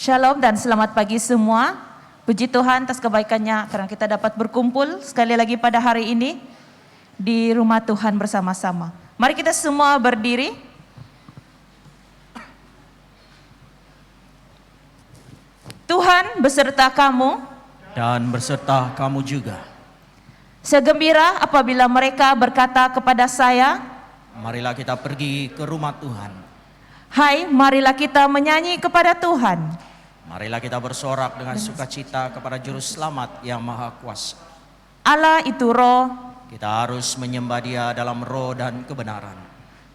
Shalom dan selamat pagi semua. Puji Tuhan atas kebaikannya karena kita dapat berkumpul sekali lagi pada hari ini di rumah Tuhan bersama-sama. Mari kita semua berdiri. Tuhan beserta kamu dan beserta kamu juga. Segembira apabila mereka berkata kepada saya, marilah kita pergi ke rumah Tuhan. Hai, marilah kita menyanyi kepada Tuhan. Marilah kita bersorak dengan sukacita kepada Juru Selamat yang Maha Kuasa. Allah itu roh. Kita harus menyembah Dia dalam roh dan kebenaran.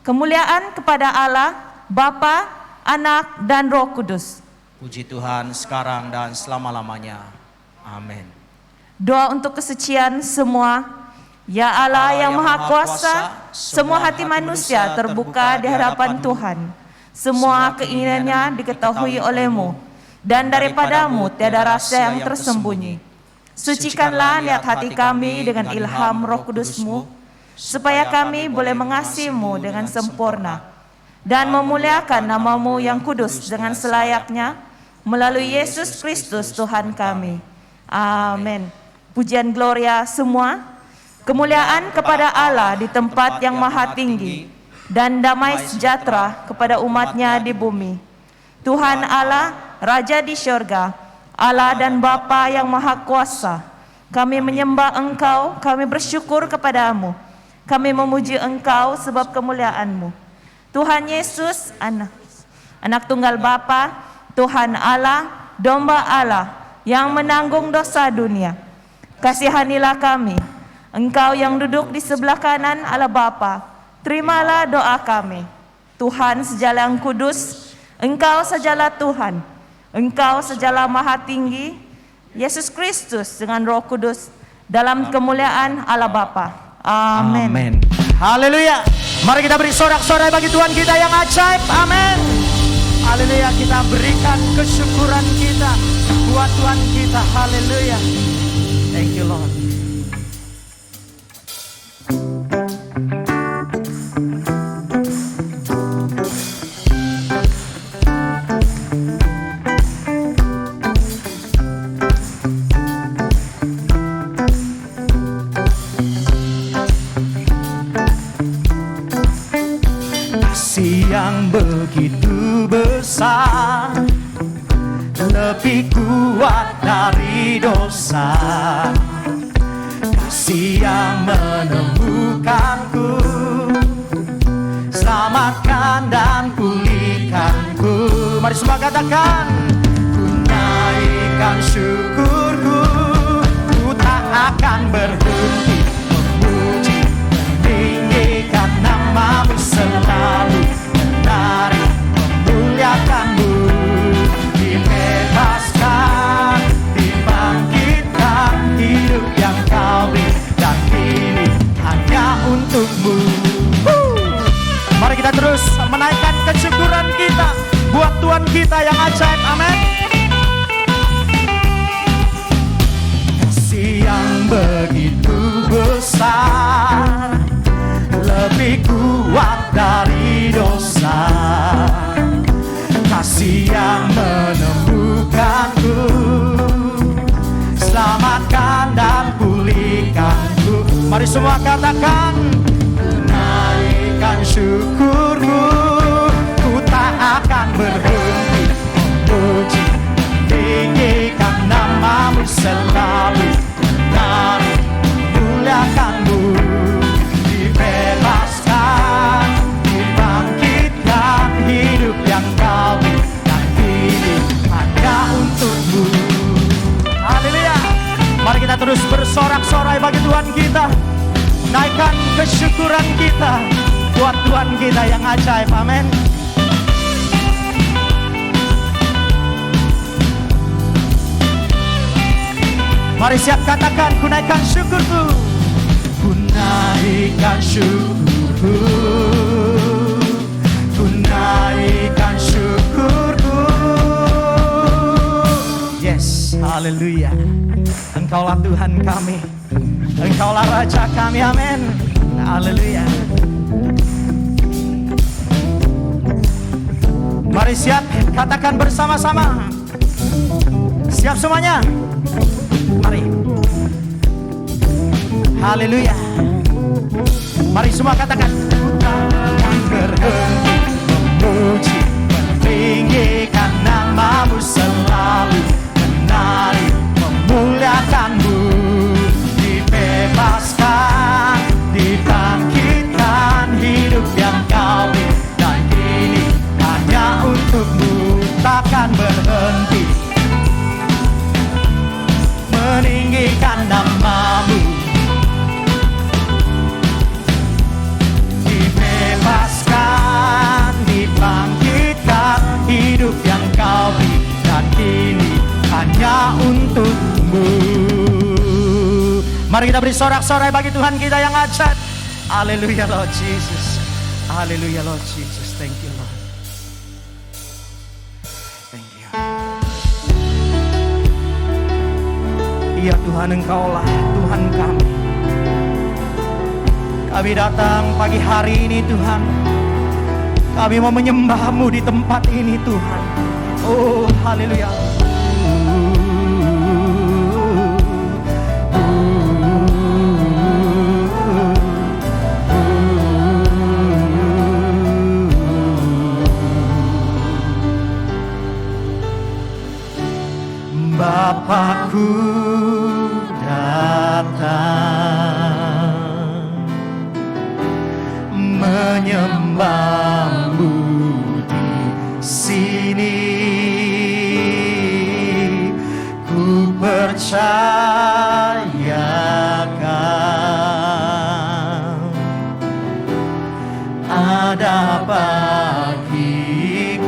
Kemuliaan kepada Allah, Bapa, Anak, dan Roh Kudus. Puji Tuhan sekarang dan selama-lamanya. Amin. Doa untuk kesucian semua. Ya Allah yang Maha Kuasa, semua hati manusia terbuka di hadapan Tuhan. Semua keinginannya diketahui oleh-Mu. Dan daripadamu tiada rasa yang tersembunyi. Sucikanlah niat hati kami dengan ilham Roh Kudus-Mu, supaya kami boleh mengasihi-Mu dengan sempurna, dan memuliakan nama-Mu yang kudus dengan selayaknya, melalui Yesus Kristus Tuhan kami. Amin. Pujian gloria semua. Kemuliaan kepada Allah di tempat yang maha tinggi, dan damai sejahtera kepada umat-Nya di bumi. Tuhan Allah, Raja di syurga, Allah dan Bapa yang Maha Kuasa, kami menyembah Engkau, kami bersyukur kepadamu, kami memuji Engkau sebab kemuliaan-Mu. Tuhan Yesus, anak tunggal Bapa, Tuhan Allah, domba Allah yang menanggung dosa dunia. Kasihanilah kami, Engkau yang duduk di sebelah kanan Allah Bapa, terimalah doa kami. Tuhan sejala yang kudus, Engkau sajalah Tuhan, Engkau sajalah maha tinggi, Yesus Kristus dengan Roh Kudus, dalam kemuliaan Allah Bapa. Amin. Amin. Haleluya. Mari kita beri sorak-sorai bagi Tuhan kita yang ajaib. Amin. Haleluya. Kita berikan kesyukuran kita buat Tuhan kita. Haleluya. Thank you Lord. Yang begitu besar, lebih kuat dari dosa. Kasih yang menemukanku, selamatkan dan pulihkanku. Mari semua katakan, ku naikkan syukurku, ku tak akan berhenti memuji, meninggikan nama-Mu selalu. Memuliakan-Mu, dibebaskan, dibangkitkan, hidup yang Kau beri dan ini hanya untuk-Mu. Mari kita terus menaikkan kesyukuran kita buat Tuhan kita yang ajaib. Amin. Kasih yang begitu besar, lebih kuat dari dosa. Kasih yang menemukanku, selamatkan dan pulihkanku. Mari semua katakan, ku naikkan syukurku, ku tak akan berhenti memuji, tinggikan nama-Mu selalu, menari memuliakan-Mu. Bebaskan, dibangkitkan, hidup yang Kau beri dan ini hanya untuk-Mu. Haleluya. Mari kita terus bersorak-sorai bagi Tuhan kita, naikkan kesyukuran kita buat Tuhan kita yang ajaib. Amin. Mari siap katakan, ku naikkan syukurku, ku naikkan syukurku, ku naikkan syukurku. Yes, haleluya. Engkaulah Tuhan kami, Engkaulah Raja kami. Amin. Haleluya. Mari siap, katakan bersama-sama. Siap semuanya? Mari. Haleluya. Mari semua katakan. Yang berhenti memuji, meninggikan namamu selalu, menari, memuliakanmu, dibebaskan, dibangkitkan, hidup yang kau beri, dan ini hanya untukmu, takkan berhenti meninggikan namamu, dibebaskan, dibangkitkan, hidup yang kau beri, dan ini hanya untukmu. Mari kita beri sorak-sorai bagi Tuhan kita yang ajaib. Haleluya Lord Jesus. Haleluya Lord Jesus. Thank you Lord. Thank you. Iya Tuhan, Engkaulah Tuhan kami. Kami datang pagi hari ini Tuhan. Kami mau menyembah-Mu di tempat ini Tuhan. Oh haleluya. Bapakku datang menyembah-Mu di sini. Ku percayakan ada bagiku.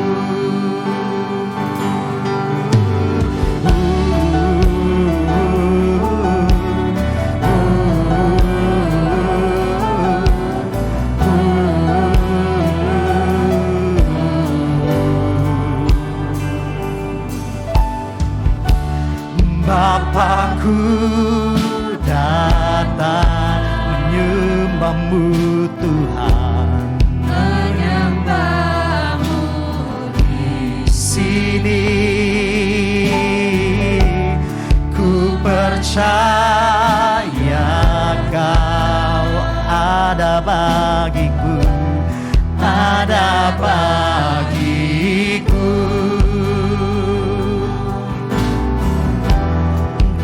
Bapakku datang menyembah-Mu Tuhan, Menyembah-Mu di sini. Ku percaya Kau ada bagiku, ada bagiku.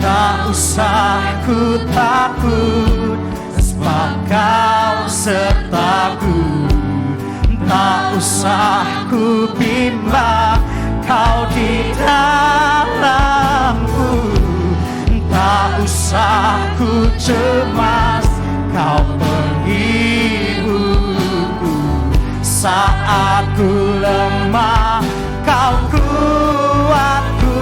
Tak usah ku takut, sebab Kau sertaku. Tak usah ku bimbang, Kau di dalamku. Tak usah ku cemas, Kau penghiburku. Saat ku lemah, Kau kuatku.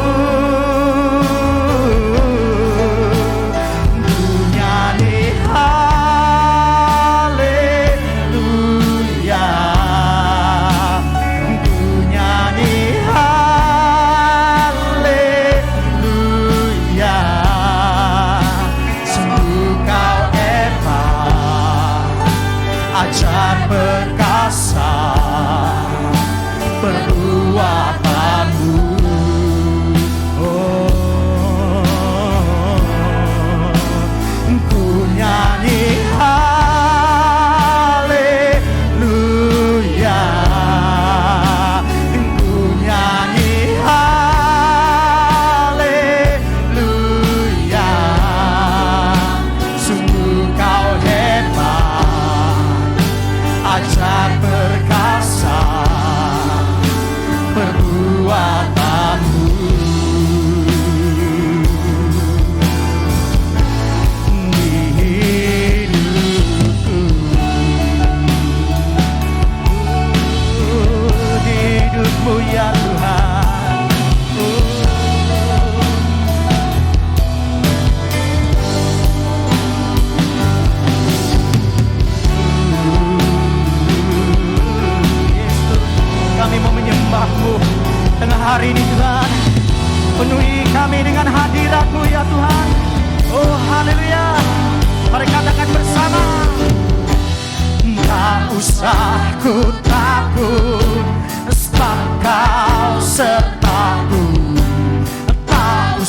Perkasa perbuatanmu, oh, ku nyanyi haleluya, ku nyanyi haleluya. Sungguh Kau hebat, ajaib perkasa perbuatanmu. Di hidupku, di hidupmu ya Tuhan. Kami mau menyembah-Mu tengah hari ini Tuhan. Penuhi kami dengan hadirat-Mu ya Tuhan. Oh haleluya. Mari katakan bersama. Tak usah ku takut, sebab Kau sertaku. Tak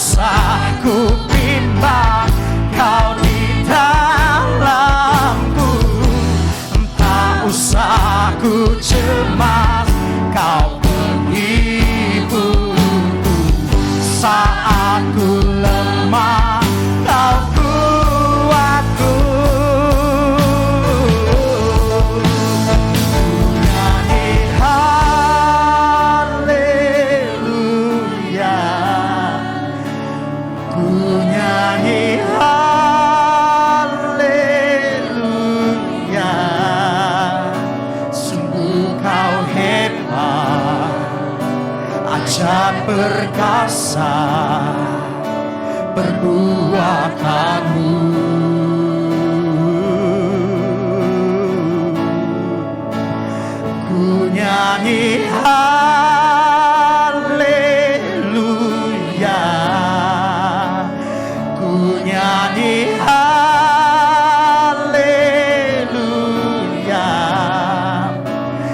dosaku cemas, Kau penghiburku. Saat ku lemah, Kau kuatku. Nyanyi haleluya, ku nyanyi haleluya. Sungguh Kau hebat, ajaib perkasa perbuatanmu. Ku nyanyi haleluya, ku nyanyi haleluya.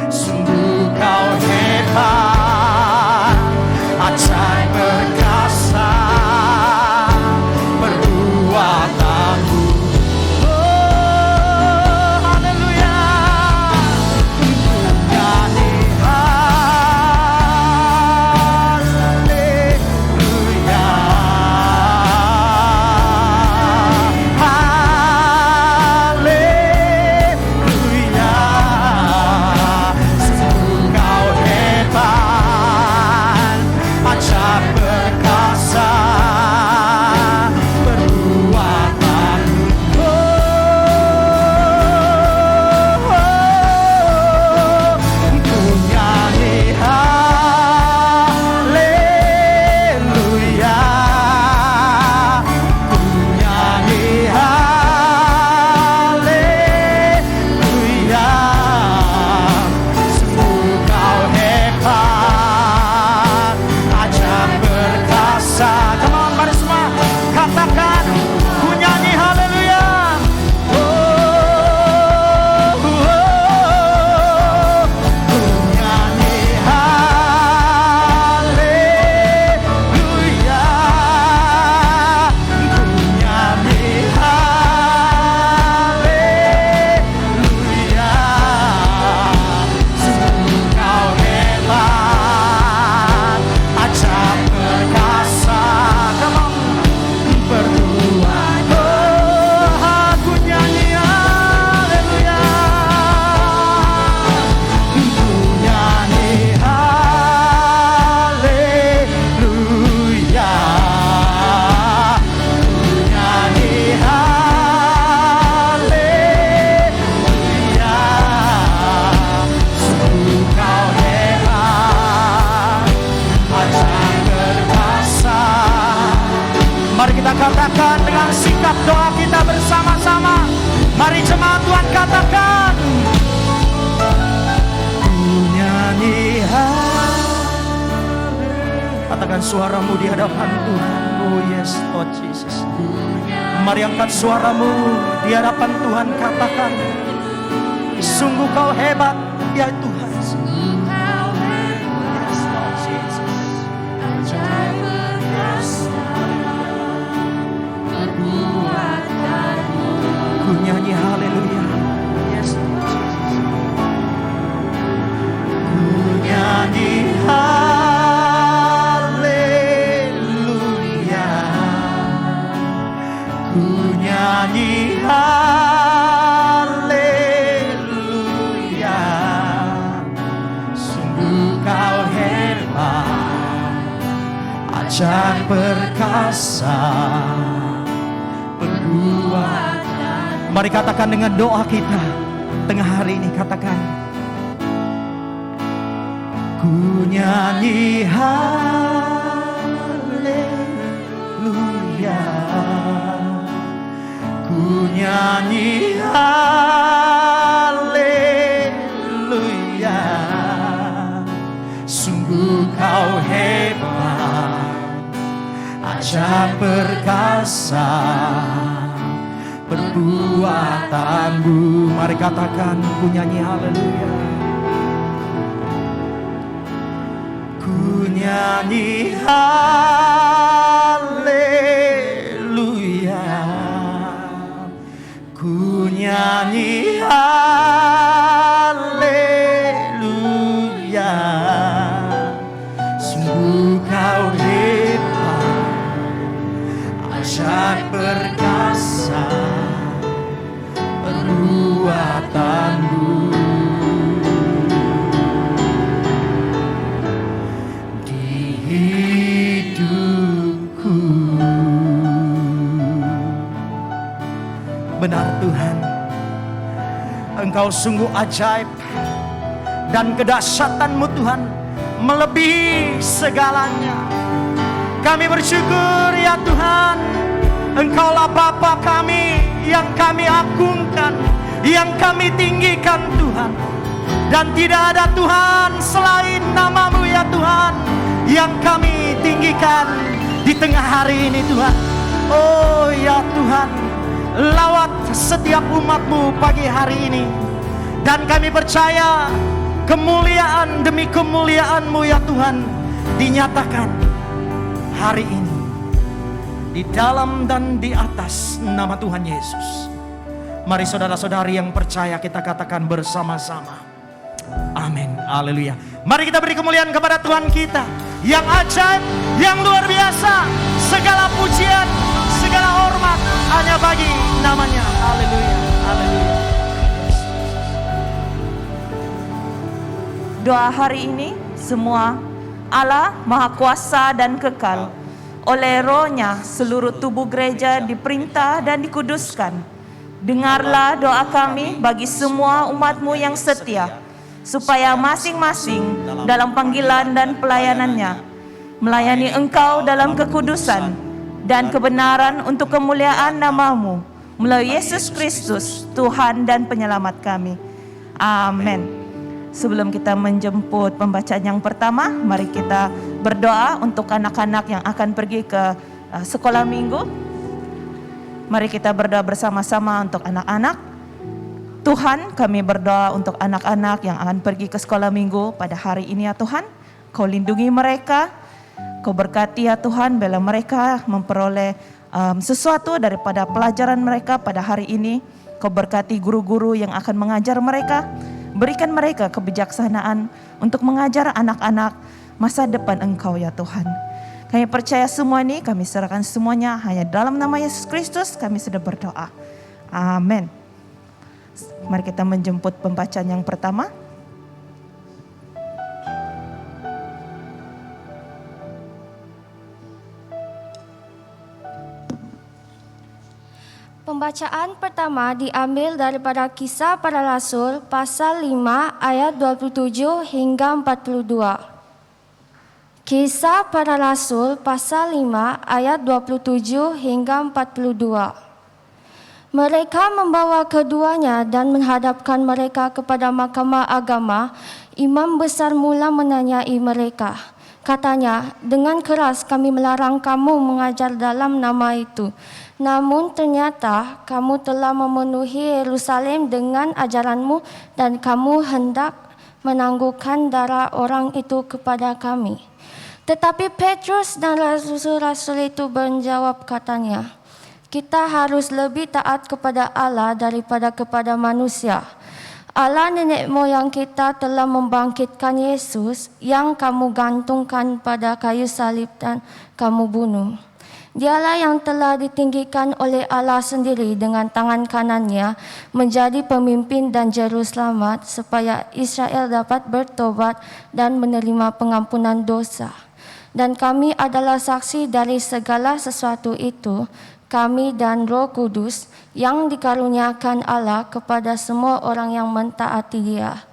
Sungguh Kau hebat, ajaib perkasa perbuatanmu. Oh, haleluya. Ku nyanyi haleluya, haleluya. Sungguh Kau hebat, ajaib perkasa perbuatanmu. Ku nyanyi haleluya, ku nyanyi haleluya. Sungguh Kau hebat, ajaib perkasa. Come on, mari semua katakan, ku nyanyi haleluya. Oh, oh, oh. Ku nyanyi haleluya, ku nyanyi haleluya. Sungguh Kau hebat, ajaib perkasa. Come on, berdua. Oh, aku nyanyi haleluya, ku nyanyi haleluya, ku nyanyi haleluya. Sungguh Kau hebat, ajaib perkasa. Mari kita katakan dengan sikap doa kita bersama-sama. Mari jemaat Tuhan katakan, ku nyanyi haleluya. Katakan suaramu di hadapan Tuhan. Oh yes, Lord Jesus. Mari angkat suaramu di hadapan Tuhan, katakan, sungguh Kau hebat ya Tuhan. Yes, Lord Jesus. Ku nyanyi haleluya. Yes, Lord Jesus. Ku nyanyi haleluya, ku nyanyi haleluya. Sungguh Kau hebat, ajaib perkasa perbuatan. Mari katakan dengan doa kita tengah hari ini, katakan, ku nyanyi haleluya, ku nyanyi haleluya. Sungguh Kau hebat, ajaib perkasa perbuatanmu. Mari katakan, ku nyanyi haleluya, ku nyanyi haleluya, ku nyanyi haleluya. Engkau sungguh ajaib, dan kedahsyatan-Mu Tuhan melebihi segalanya. Kami bersyukur ya Tuhan, Engkaulah Bapa kami yang kami agungkan, yang kami tinggikan Tuhan. Dan tidak ada Tuhan selain nama-Mu ya Tuhan yang kami tinggikan di tengah hari ini Tuhan. Oh ya Tuhan, lawat setiap umat-Mu pagi hari ini. Dan kami percaya kemuliaan demi kemuliaan-Mu ya Tuhan dinyatakan hari ini di dalam dan di atas nama Tuhan Yesus. Mari saudara-saudari yang percaya kita katakan bersama-sama, amin, haleluya. Mari kita beri kemuliaan kepada Tuhan kita yang ajaib, yang luar biasa. Segala pujian, segala hormat hanya bagi namanya. Haleluya, haleluya. Doa hari ini semua Allah Maha Kuasa dan Kekal. Oleh Roh-Nya seluruh tubuh gereja diperintah dan dikuduskan. Dengarlah doa kami bagi semua umat-Mu yang setia, supaya masing-masing dalam panggilan dan pelayanannya melayani Engkau dalam kekudusan dan kebenaran untuk kemuliaan nama-Mu melalui Yesus Kristus Tuhan dan Penyelamat kami. Amin. Sebelum kita menjemput pembacaan yang pertama, mari kita berdoa untuk anak-anak yang akan pergi ke sekolah minggu. Mari kita berdoa bersama-sama untuk anak-anak. Tuhan, kami berdoa untuk anak-anak yang akan pergi ke sekolah minggu pada hari ini ya Tuhan. Kau lindungi mereka, Kau berkati ya Tuhan, bila mereka memperoleh sesuatu daripada pelajaran mereka pada hari ini. Kau berkati guru-guru yang akan mengajar mereka. Berikan mereka kebijaksanaan untuk mengajar anak-anak masa depan Engkau ya Tuhan. Kami percaya semua ini, kami serahkan semuanya hanya dalam nama Yesus Kristus kami sudah berdoa. Amin. Mari kita menjemput pembacaan yang pertama. Pembacaan pertama diambil daripada Kisah Para Rasul pasal 5 ayat 27 hingga 42. Kisah Para Rasul pasal 5 ayat 27 hingga 42. Mereka membawa keduanya dan menghadapkan mereka kepada mahkamah agama. Imam besar mula menanyai mereka. Katanya, dengan keras kami melarang kamu mengajar dalam nama itu. Namun ternyata kamu telah memenuhi Yerusalem dengan ajaranmu dan kamu hendak menangguhkan darah orang itu kepada kami. Tetapi Petrus dan rasul-rasul itu menjawab katanya, kita harus lebih taat kepada Allah daripada kepada manusia. Allah nenek moyang kita telah membangkitkan Yesus yang kamu gantungkan pada kayu salib dan kamu bunuh. Dialah yang telah ditinggikan oleh Allah sendiri dengan tangan kanannya menjadi pemimpin dan juru selamat supaya Israel dapat bertobat dan menerima pengampunan dosa. Dan kami adalah saksi dari segala sesuatu itu, kami dan Roh Kudus yang dikaruniakan Allah kepada semua orang yang mentaati Dia.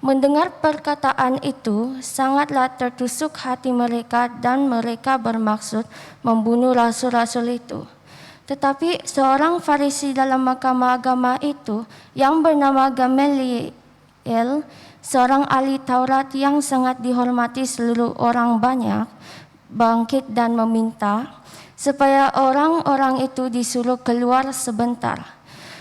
Mendengar perkataan itu, sangatlah tertusuk hati mereka dan mereka bermaksud membunuh rasul-rasul itu. Tetapi seorang Farisi dalam mahkamah agama itu yang bernama Gamaliel, seorang ahli Taurat yang sangat dihormati seluruh orang banyak, bangkit dan meminta supaya orang-orang itu disuruh keluar sebentar.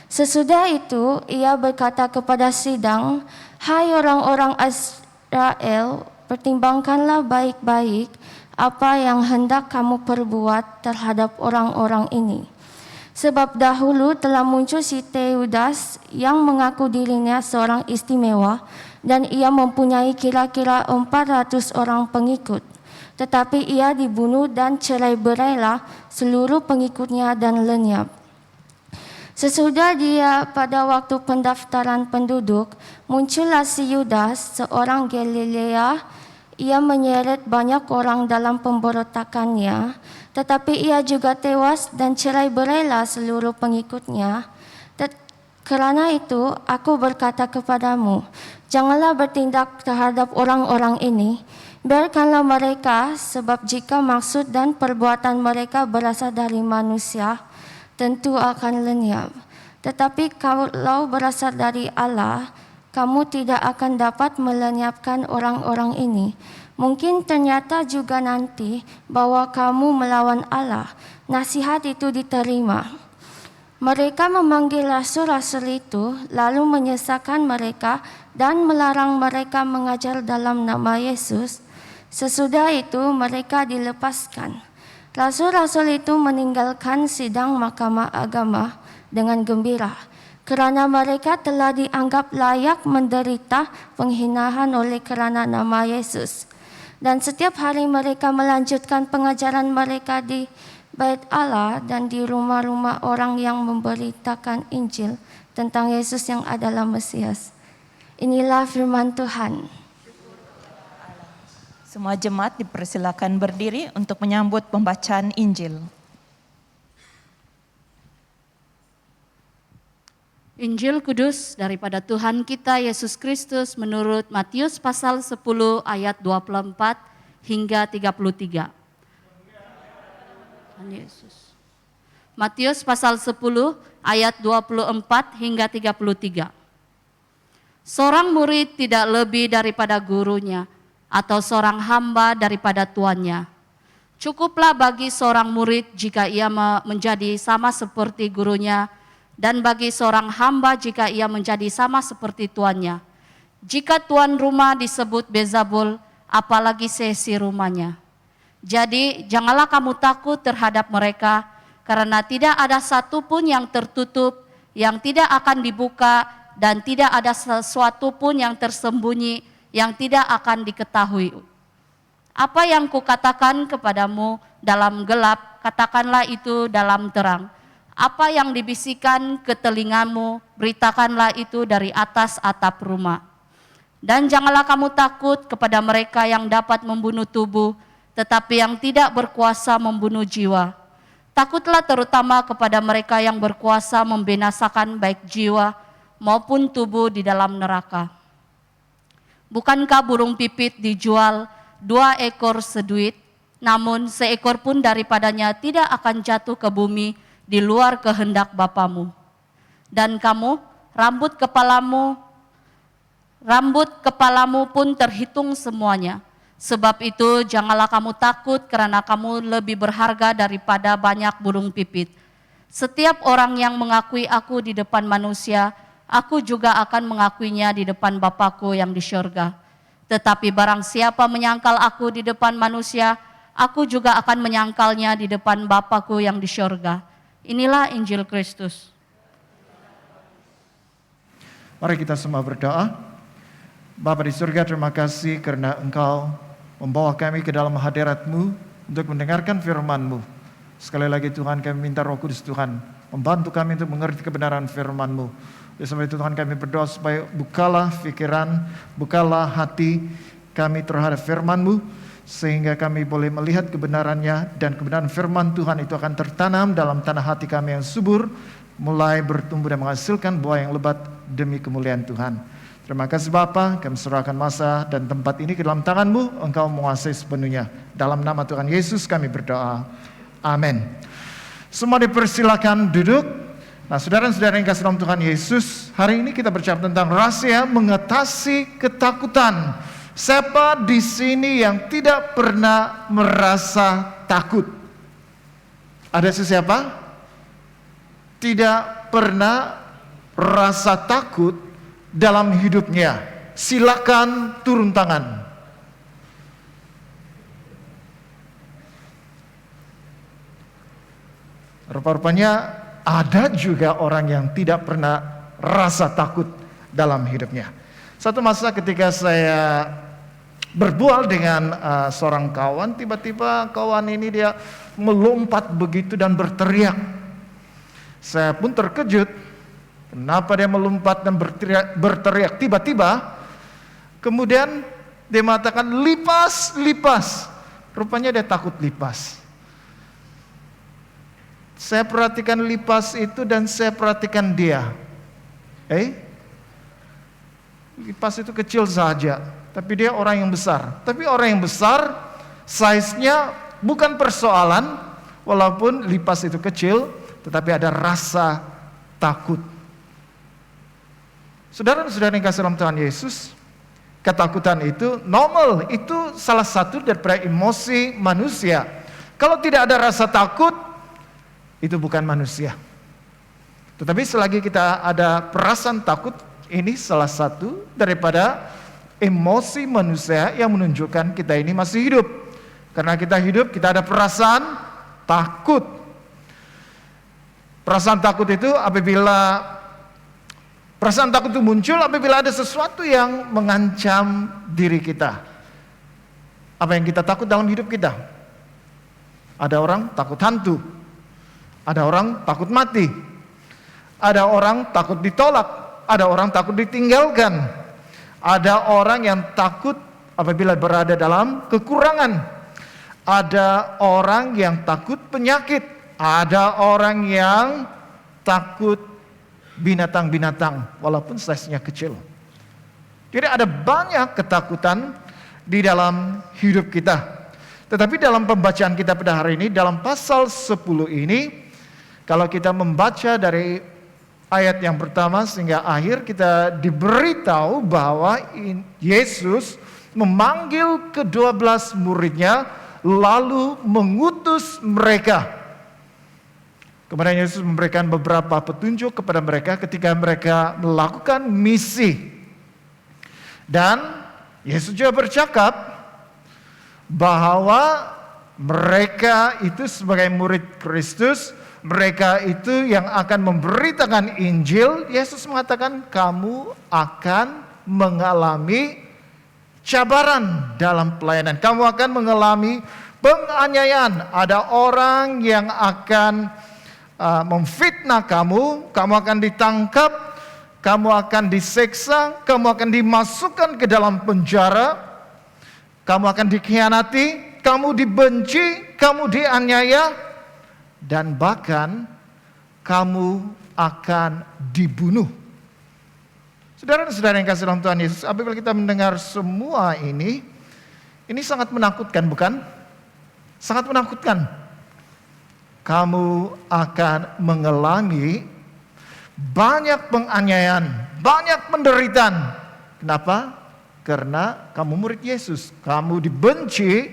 Sesudah itu, ia berkata kepada sidang, hai orang-orang Israel, pertimbangkanlah baik-baik apa yang hendak kamu perbuat terhadap orang-orang ini. Sebab dahulu telah muncul si Teudas yang mengaku dirinya seorang istimewa dan ia mempunyai kira-kira 400 orang pengikut. Tetapi ia dibunuh dan cerai-berailah seluruh pengikutnya dan lenyap. Sesudah dia pada waktu pendaftaran penduduk, muncullah si Yudas, seorang Galilea. Ia menyeret banyak orang dalam pemberontakannya, tetapi ia juga tewas dan cerai-berailah seluruh pengikutnya. Kerana itu, aku berkata kepadamu, janganlah bertindak terhadap orang-orang ini. Biarkanlah mereka, sebab jika maksud dan perbuatan mereka berasal dari manusia, tentu akan lenyap. Tetapi kalau berasal dari Allah, kamu tidak akan dapat melenyapkan orang-orang ini. Mungkin ternyata juga nanti bahwa kamu melawan Allah, nasihat itu diterima. Mereka memanggil rasul-rasul itu, lalu menyesatkan mereka dan melarang mereka mengajar dalam nama Yesus. Sesudah itu mereka dilepaskan. Rasul-rasul itu meninggalkan sidang mahkamah agama dengan gembira, kerana mereka telah dianggap layak menderita penghinaan oleh kerana nama Yesus. Dan setiap hari mereka melanjutkan pengajaran mereka di Bait Allah dan di rumah-rumah orang yang memberitakan Injil tentang Yesus yang adalah Mesias. Inilah firman Tuhan. Semua jemaat dipersilakan berdiri untuk menyambut pembacaan Injil. Injil Kudus daripada Tuhan kita Yesus Kristus menurut Matius pasal 10 ayat 24 hingga 33. Yesus. Matius pasal 10 ayat 24 hingga 33. Seorang murid tidak lebih daripada gurunya, atau seorang hamba daripada tuannya. Cukuplah bagi seorang murid jika ia menjadi sama seperti gurunya, dan bagi seorang hamba jika ia menjadi sama seperti tuannya. Jika tuan rumah disebut Bezabul, apalagi sesi rumahnya. Jadi janganlah kamu takut terhadap mereka, karena tidak ada satu pun yang tertutup, yang tidak akan dibuka, dan tidak ada sesuatu pun yang tersembunyi, yang tidak akan diketahui. Apa yang kukatakan kepadamu dalam gelap, katakanlah itu dalam terang. Apa yang dibisikkan ke telingamu, beritakanlah itu dari atas atap rumah. Dan janganlah kamu takut kepada mereka yang dapat membunuh tubuh, tetapi yang tidak berkuasa membunuh jiwa. Takutlah terutama kepada mereka yang berkuasa membinasakan baik jiwa maupun tubuh di dalam neraka. Bukankah burung pipit dijual 2 ekor seduit, namun seekor pun daripadanya tidak akan jatuh ke bumi di luar kehendak Bapamu. Dan kamu, rambut kepalamu pun terhitung semuanya. Sebab itu janganlah kamu takut, karena kamu lebih berharga daripada banyak burung pipit. Setiap orang yang mengakui aku di depan manusia, aku juga akan mengakuinya di depan Bapa-Ku yang di syurga. Tetapi barang siapa menyangkal aku di depan manusia, aku juga akan menyangkalnya di depan Bapa-Ku yang di syurga. Inilah Injil Kristus. Mari kita semua berdoa. Bapa di surga, terima kasih karena Engkau membawa kami ke dalam hadirat-Mu untuk mendengarkan firman-Mu. Sekali lagi Tuhan, kami minta Roh Kudus Tuhan membantu kami untuk mengerti kebenaran firman-Mu. Oleh sebab itu Tuhan, kami berdoa supaya bukalah pikiran, bukalah hati kami terhadap firman-Mu, sehingga kami boleh melihat kebenarannya, dan kebenaran firman Tuhan itu akan tertanam dalam tanah hati kami yang subur, mulai bertumbuh dan menghasilkan buah yang lebat demi kemuliaan Tuhan. Terima kasih Bapa, kami serahkan masa dan tempat ini ke dalam tangan-Mu, Engkau menguasai sepenuhnya. Dalam nama Tuhan Yesus kami berdoa. Amin. Semua dipersilakan duduk. Nah, saudara-saudara yang kasih dalam Tuhan Yesus, hari ini kita berbicara tentang rahasia mengatasi ketakutan. Siapa di sini yang tidak pernah merasa takut? Ada siapa? Tidak pernah rasa takut dalam hidupnya. Silakan turun tangan. Rupa-rupanya ada juga orang yang tidak pernah rasa takut dalam hidupnya. Satu masa ketika saya berbual dengan seorang kawan, tiba-tiba kawan ini dia melompat begitu dan berteriak. Saya pun terkejut. Kenapa dia melompat dan berteriak tiba-tiba? Kemudian dia mengatakan lipas, lipas. Rupanya dia takut lipas. Saya perhatikan lipas itu dan saya perhatikan dia. Lipas itu kecil saja, tapi dia orang yang besar. Tapi orang yang besar, size-nya bukan persoalan, walaupun lipas itu kecil, tetapi ada rasa takut. Saudara-saudara yang kasih dalam Tuhan Yesus, ketakutan itu normal, itu salah satu daripada emosi manusia. Kalau tidak ada rasa takut, itu bukan manusia. Tetapi selagi kita ada perasaan takut, ini salah satu daripada emosi manusia yang menunjukkan kita ini masih hidup. Karena kita hidup, kita ada perasaan takut. Perasaan takut itu muncul apabila ada sesuatu yang mengancam diri kita. Apa yang kita takut dalam hidup kita? Ada orang takut hantu. Ada orang takut mati. Ada orang takut ditolak. Ada orang takut ditinggalkan. Ada orang yang takut apabila berada dalam kekurangan. Ada orang yang takut penyakit. Ada orang yang takut binatang-binatang walaupun size-nya kecil. Jadi ada banyak ketakutan di dalam hidup kita. Tetapi dalam pembacaan kita pada hari ini, dalam pasal 10 ini, kalau kita membaca dari ayat yang pertama sehingga akhir, kita diberitahu bahwa Yesus memanggil ke-12 muridnya lalu mengutus mereka. Kemudian Yesus memberikan beberapa petunjuk kepada mereka ketika mereka melakukan misi. Dan Yesus juga bercakap bahwa mereka itu sebagai murid Kristus, mereka itu yang akan memberitakan Injil. Yesus mengatakan kamu akan mengalami cabaran dalam pelayanan. Kamu akan mengalami penganiayaan. Ada orang yang akan memfitnah kamu, kamu akan ditangkap, kamu akan diseksa, kamu akan dimasukkan ke dalam penjara, kamu akan dikhianati, kamu dibenci, kamu dianiaya, dan bahkan kamu akan dibunuh. Saudara-saudara yang kasih dalam Tuhan Yesus, apabila kita mendengar semua ini sangat menakutkan, bukan? Sangat menakutkan. Kamu akan mengalami banyak penganiayaan, banyak penderitaan. Kenapa? Karena kamu murid Yesus. Kamu dibenci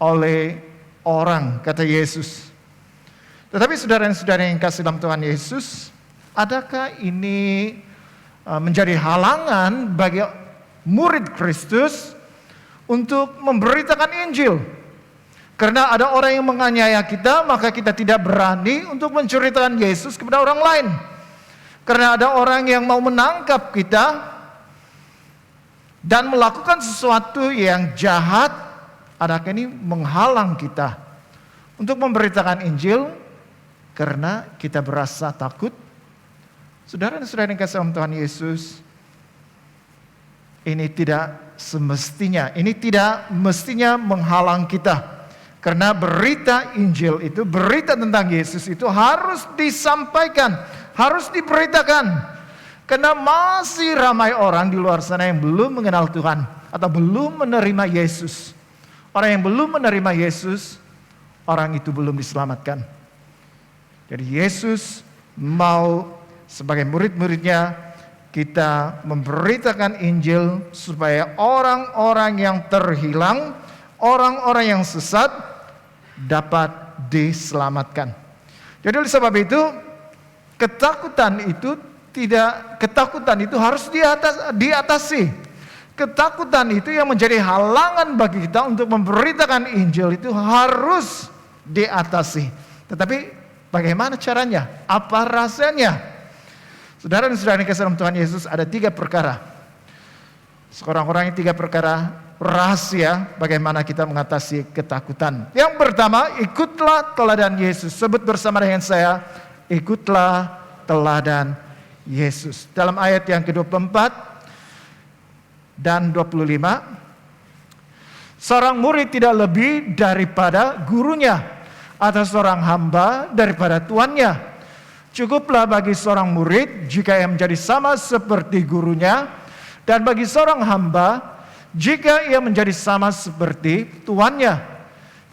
oleh orang, kata Yesus. Tetapi saudara-saudara yang kasih dalam Tuhan Yesus, adakah ini menjadi halangan bagi murid Kristus untuk memberitakan Injil? Karena ada orang yang menganiaya kita, maka kita tidak berani untuk menceritakan Yesus kepada orang lain. Karena ada orang yang mau menangkap kita dan melakukan sesuatu yang jahat, adakah ini menghalang kita untuk memberitakan Injil? Karena kita berasa takut. Saudara-saudara yang kasih dalam Tuhan Yesus, ini tidak semestinya, ini tidak mestinya menghalang kita. Karena berita Injil itu, berita tentang Yesus itu harus disampaikan, harus diberitakan. Karena masih ramai orang di luar sana yang belum mengenal Tuhan atau belum menerima Yesus. Orang yang belum menerima Yesus, orang itu belum diselamatkan. Jadi Yesus mau sebagai murid-muridnya kita memberitakan Injil supaya orang-orang yang terhilang, orang-orang yang sesat dapat diselamatkan. Jadi oleh sebab itu ketakutan itu harus diatasi. Ketakutan itu yang menjadi halangan bagi kita untuk memberitakan Injil itu harus diatasi. Tetapi bagaimana caranya? Apa rasanya? Saudara dan saudara yang kasih dalam Tuhan Yesus, ada 3 perkara. Seorang-orang yang 3 perkara rahasia bagaimana kita mengatasi ketakutan. Yang pertama, ikutlah teladan Yesus. Sebut bersama dengan saya, ikutlah teladan Yesus. Dalam ayat yang ke-24 dan 25, seorang murid tidak lebih daripada gurunya, atau seorang hamba daripada tuannya. Cukuplah bagi seorang murid jika ia menjadi sama seperti gurunya, dan bagi seorang hamba jika ia menjadi sama seperti tuannya.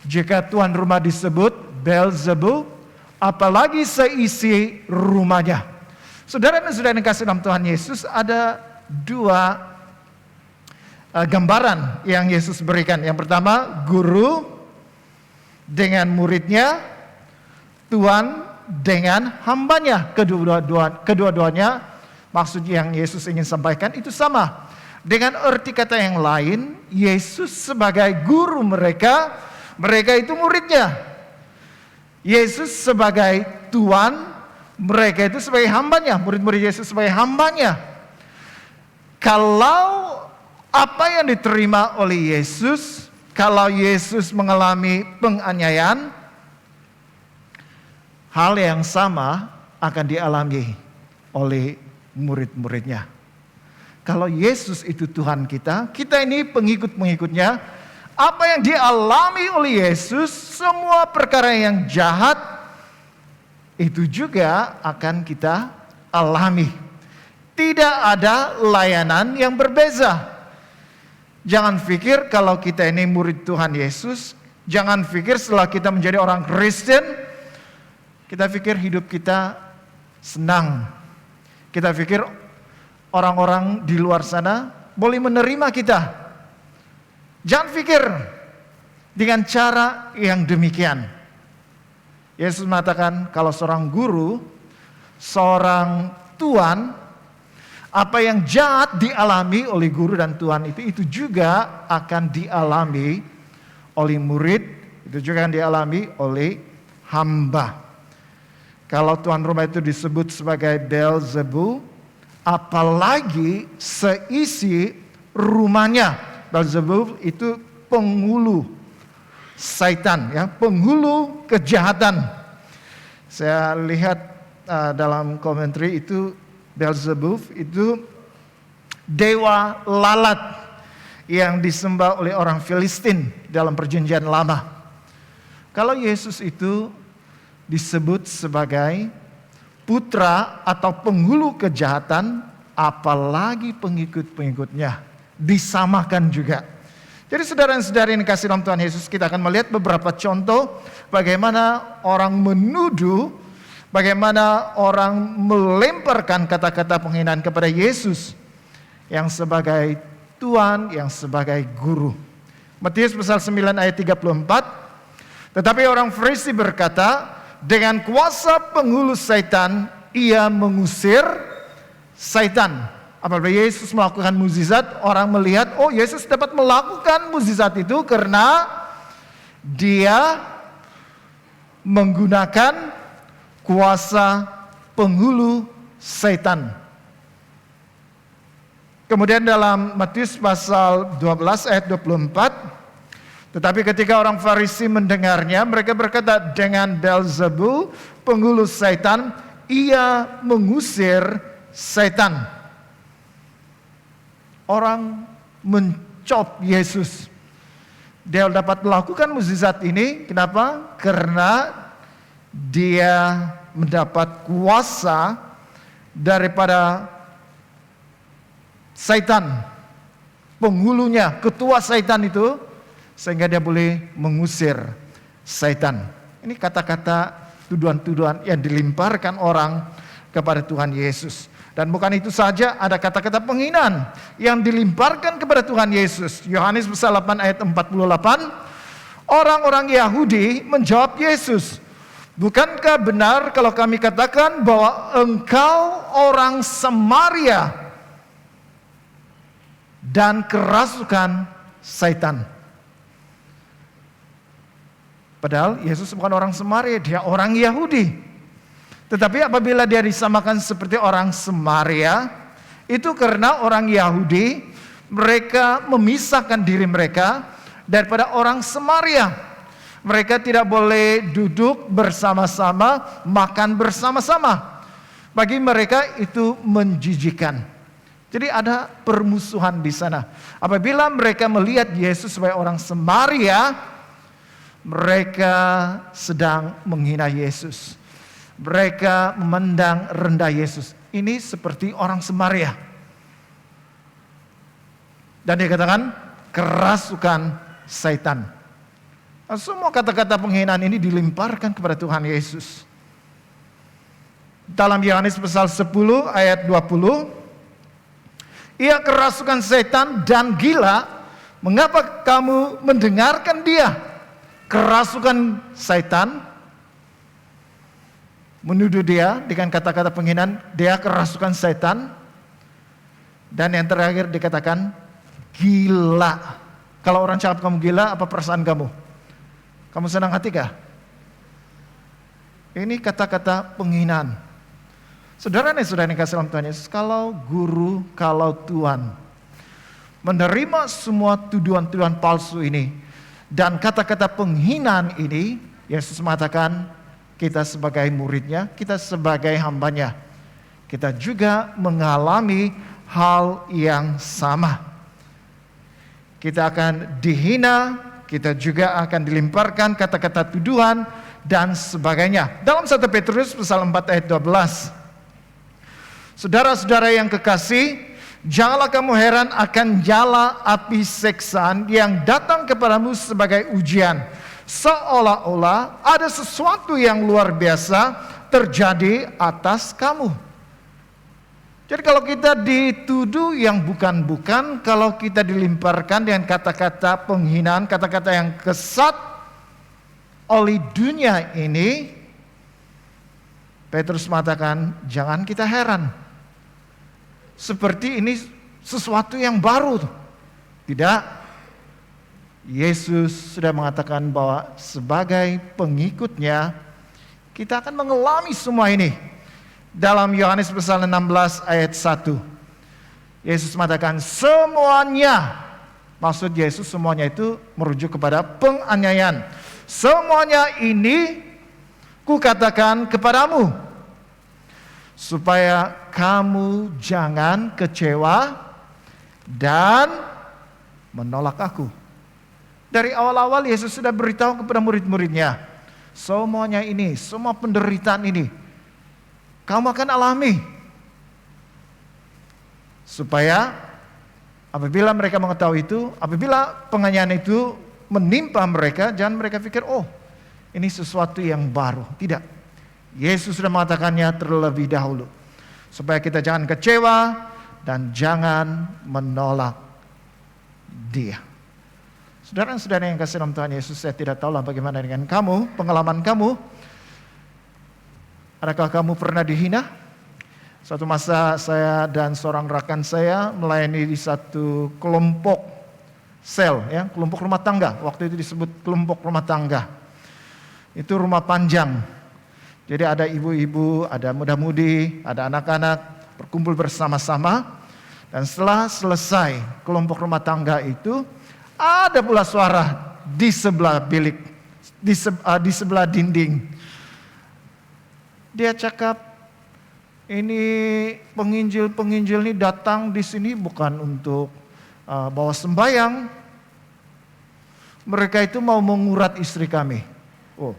Jika tuan rumah disebut Beelzebul, apalagi seisi rumahnya. Saudara dan saudara yang kasih dalam Tuhan Yesus, ada dua gambaran yang Yesus berikan. Yang pertama, guru dengan muridnya, tuan dengan hambanya. Kedua-duanya maksud yang Yesus ingin sampaikan itu sama. Dengan arti kata yang lain, Yesus sebagai guru mereka, mereka itu muridnya. Yesus sebagai tuan, mereka itu sebagai hambanya. Murid-murid Yesus sebagai hambanya. Kalau apa yang diterima oleh Yesus, kalau Yesus mengalami penganiayaan, hal yang sama akan dialami oleh murid-muridnya. Kalau Yesus itu Tuhan kita, kita ini pengikut-pengikutnya, apa yang dialami oleh Yesus, semua perkara yang jahat, itu juga akan kita alami. Tidak ada layanan yang berbeza. Jangan pikir kalau kita ini murid Tuhan Yesus, jangan pikir setelah kita menjadi orang Kristen, kita pikir hidup kita senang. Kita pikir orang-orang di luar sana boleh menerima kita. Jangan pikir dengan cara yang demikian. Yesus mengatakan kalau seorang guru, seorang tuan, apa yang jahat dialami oleh guru dan tuan itu juga akan dialami oleh murid, itu juga akan dialami oleh hamba. Kalau tuan rumah itu disebut sebagai Beelzebul, apalagi seisi rumahnya. Beelzebul itu penghulu Satan, ya, penghulu kejahatan. Saya lihat dalam komentari itu Beelzebul itu dewa lalat yang disembah oleh orang Filistin dalam perjanjian lama. Kalau Yesus itu disebut sebagai putra atau penghulu kejahatan, apalagi pengikut-pengikutnya disamakan juga. Jadi saudara-saudara yang dikasih dalam Tuhan Yesus, kita akan melihat beberapa contoh bagaimana orang menuduh, bagaimana orang melemparkan kata-kata penghinaan kepada Yesus yang sebagai Tuhan, yang sebagai guru. Matius pasal 9 ayat 34. Tetapi orang Farisi berkata, dengan kuasa penghulu Satan ia mengusir Satan. Apabila Yesus melakukan mukjizat, orang melihat, oh Yesus dapat melakukan mukjizat itu karena dia menggunakan kuasa penghulu Satan. Kemudian dalam Matius pasal 12 ayat 24, tetapi ketika orang Farisi mendengarnya, mereka berkata, dengan Beelzebul, penghulu Satan, ia mengusir Satan. Orang mencop Yesus. Dia dapat melakukan mukjizat ini, kenapa? Karena dia mendapat kuasa daripada Satan, penghulunya, ketua Satan itu, sehingga dia boleh mengusir Satan. Ini kata-kata tuduhan-tuduhan yang dilemparkan orang kepada Tuhan Yesus. Dan bukan itu saja, ada kata-kata penghinaan yang dilemparkan kepada Tuhan Yesus. Yohanes pasal 8 ayat 48, orang-orang Yahudi menjawab Yesus, bukankah benar kalau kami katakan bahwa engkau orang Samaria dan kerasukan Satan? Padahal Yesus bukan orang Samaria, dia orang Yahudi. Tetapi apabila dia disamakan seperti orang Samaria, itu karena orang Yahudi, mereka memisahkan diri mereka daripada orang Samaria. Mereka tidak boleh duduk bersama-sama, makan bersama-sama. Bagi mereka itu menjijikan. Jadi ada permusuhan di sana. Apabila mereka melihat Yesus sebagai orang Samaria, mereka sedang menghina Yesus. Mereka memandang rendah Yesus. Ini seperti orang Samaria. Dan dia katakan, kerasukan setan. Nah, semua kata-kata penghinaan ini dilemparkan kepada Tuhan Yesus. Dalam Yohanes pasal 10 ayat 20, ia kerasukan setan dan gila. Mengapa kamu mendengarkan dia? Kerasukan setan, menuduh dia dengan kata-kata penghinaan, dia kerasukan setan. Dan yang terakhir dikatakan gila. Kalau orang cakap kamu gila, apa perasaan kamu? Kamu senang hati kah? Ini kata-kata penghinaan. Saudara yang kasih dalam Tuhan Yesus, kalau guru, kalau Tuhan menerima semua tuduhan-tuduhan palsu ini dan kata-kata penghinaan ini, Yesus mengatakan kita sebagai muridnya, kita sebagai hambanya, kita juga mengalami hal yang sama. Kita akan dihina, kita juga akan dilemparkan kata-kata tuduhan dan sebagainya. Dalam 1 Petrus pasal 4 ayat 12. Saudara-saudara yang kekasih, janganlah kamu heran akan nyala api siksaan yang datang kepadamu sebagai ujian, seolah-olah ada sesuatu yang luar biasa terjadi atas kamu. Jadi kalau kita dituduh yang bukan-bukan, kalau kita dilemparkan dengan kata-kata penghinaan, kata-kata yang kesat oleh dunia ini, Petrus mengatakan jangan kita heran. Seperti ini sesuatu yang baru. Tidak. Yesus sudah mengatakan bahwa sebagai pengikutnya kita akan mengalami semua ini. Dalam Yohanes pasal 16 ayat 1. Yesus mengatakan semuanya. Maksud Yesus semuanya itu merujuk kepada penganiayaan. Semuanya ini kukatakan kepadamu, supaya kamu jangan kecewa dan menolak aku. Dari awal-awal Yesus sudah beritahu kepada murid-muridnya, semuanya ini, semua penderitaan ini, kamu akan alami. Supaya apabila mereka mengetahui itu, apabila penganiayaan itu menimpa mereka, jangan mereka pikir, oh ini sesuatu yang baru. Tidak. Yesus sudah mengatakannya terlebih dahulu. Supaya kita jangan kecewa dan jangan menolak dia. Saudara-saudara yang kasih dalam Tuhan Yesus, saya tidak tahulah bagaimana dengan kamu, pengalaman kamu. Adakah kamu pernah dihina? Suatu masa saya dan seorang rekan saya melayani di satu kelompok sel, ya, kelompok rumah tangga. Waktu itu disebut kelompok rumah tangga. Itu rumah panjang. Jadi ada ibu-ibu, ada muda-mudi, ada anak-anak berkumpul bersama-sama. Dan setelah selesai kelompok rumah tangga itu, ada pula suara di sebelah bilik, di sebelah dinding. Dia cakap, ini penginjil-penginjil ini datang di sini bukan untuk bawa sembahyang. Mereka itu mau mengurat istri kami. Oh.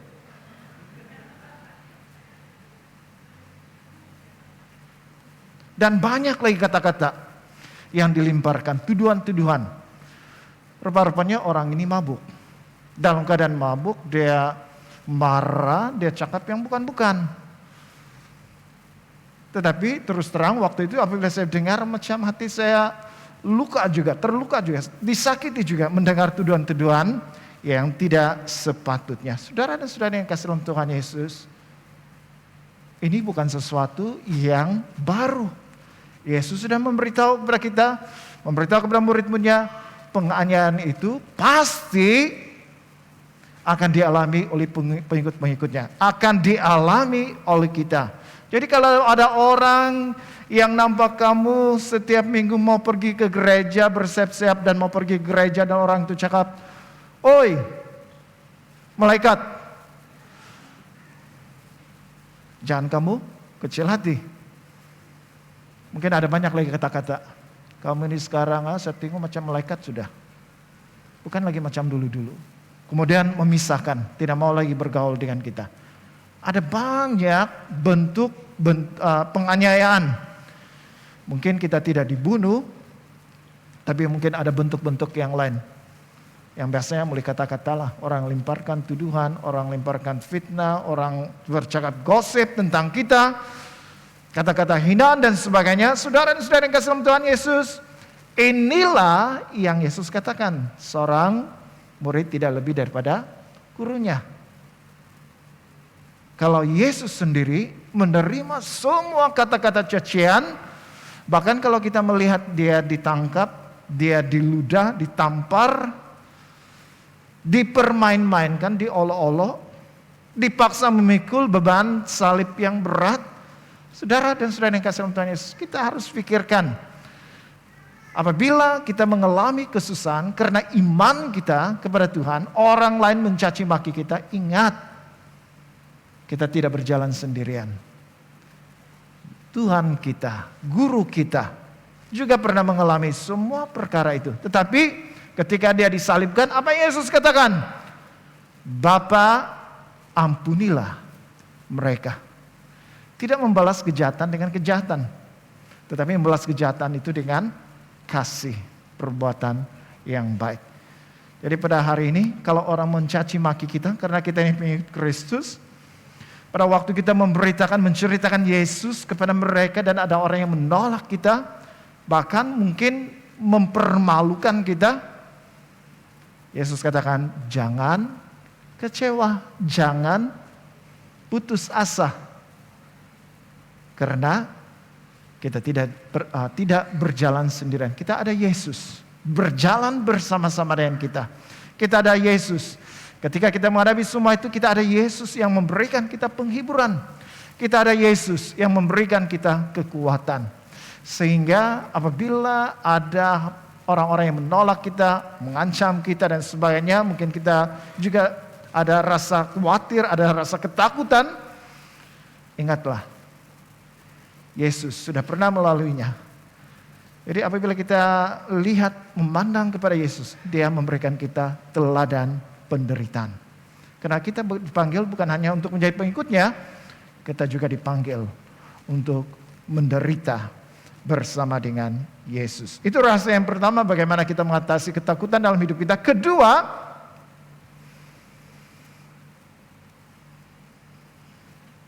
Dan banyak lagi kata-kata yang dilemparkan, tuduhan-tuduhan. Rupa-rupanya orang ini mabuk. Dalam keadaan mabuk, dia marah, dia cakap yang bukan-bukan. Tetapi terus terang waktu itu apabila saya dengar, macam hati saya terluka juga, disakiti juga mendengar tuduhan-tuduhan yang tidak sepatutnya. Saudara dan saudara yang kasih dalam Tuhan Yesus, ini bukan sesuatu yang baru. Yesus sudah memberitahu kepada kita, memberitahu kepada murid-muridnya, penganiayaan itu pasti akan dialami oleh pengikut-pengikutnya, akan dialami oleh kita. Jadi kalau ada orang yang nampak kamu setiap minggu mau pergi ke gereja, bersiap-siap dan mau pergi ke gereja, dan orang itu cakap, oi, malaikat, jangan kamu kecil hati. Mungkin ada banyak lagi kata-kata. Kamu ini sekarang settingmu macam malaikat sudah. Bukan lagi macam dulu-dulu. Kemudian memisahkan, tidak mau lagi bergaul dengan kita. Ada banyak bentuk penganiayaan. Mungkin kita tidak dibunuh, tapi mungkin ada bentuk-bentuk yang lain. Yang biasanya mulai kata-kata lah, orang lemparkan tuduhan, orang lemparkan fitnah, orang bercakap gosip tentang kita, kata-kata hinaan dan sebagainya. Saudara dan saudara yang kasih dalam Tuhan Yesus, inilah yang Yesus katakan, seorang murid tidak lebih daripada gurunya. Kalau Yesus sendiri menerima semua kata-kata cacian, bahkan kalau kita melihat dia ditangkap, dia diludah, ditampar, dipermain-mainkan, diolok-olok, dipaksa memikul beban salib yang berat. Saudara dan saudara yang kasih dalam Tuhan Yesus, kita harus pikirkan, apabila kita mengalami kesusahan karena iman kita kepada Tuhan, orang lain mencaci maki kita, ingat, kita tidak berjalan sendirian. Tuhan kita, guru kita, juga pernah mengalami semua perkara itu. Tetapi ketika dia disalibkan, apa yang Yesus katakan? Bapa, ampunilah mereka. Tidak membalas kejahatan dengan kejahatan, tetapi membalas kejahatan itu dengan kasih, perbuatan yang baik. Jadi pada hari ini, kalau orang mencaci maki kita karena kita ini pengikut Kristus, pada waktu kita memberitakan, menceritakan Yesus kepada mereka dan ada orang yang menolak kita, bahkan mungkin mempermalukan kita, Yesus katakan, jangan kecewa, jangan putus asa. Karena kita tidak berjalan sendirian. Kita ada Yesus, berjalan bersama-sama dengan kita. Kita ada Yesus. Ketika kita menghadapi semua itu, kita ada Yesus yang memberikan kita penghiburan. Kita ada Yesus yang memberikan kita kekuatan. Sehingga apabila ada orang-orang yang menolak kita, mengancam kita dan sebagainya, mungkin kita juga ada rasa khawatir, ada rasa ketakutan. Ingatlah, Yesus sudah pernah melaluinya. Jadi apabila kita lihat, memandang kepada Yesus, Dia memberikan kita teladan penderitaan. Karena kita dipanggil bukan hanya untuk menjadi pengikutnya, kita juga dipanggil untuk menderita bersama dengan Yesus. Itu rahasia yang pertama, bagaimana kita mengatasi ketakutan dalam hidup kita. Kedua,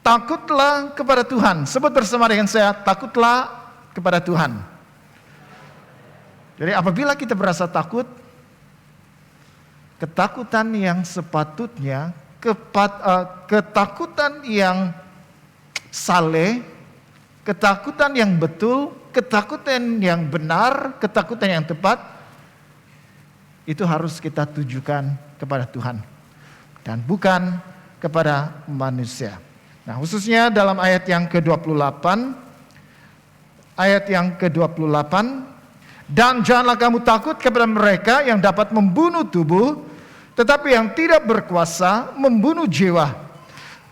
takutlah kepada Tuhan. Sebut bersama dengan saya, takutlah kepada Tuhan. Jadi apabila kita berasa takut, ketakutan yang sepatutnya, ketakutan yang saleh, ketakutan yang betul, ketakutan yang benar, ketakutan yang tepat, itu harus kita tujukan kepada Tuhan dan bukan kepada manusia. Nah, khususnya dalam ayat yang ke-28, dan janganlah kamu takut kepada mereka yang dapat membunuh tubuh, tetapi yang tidak berkuasa membunuh jiwa.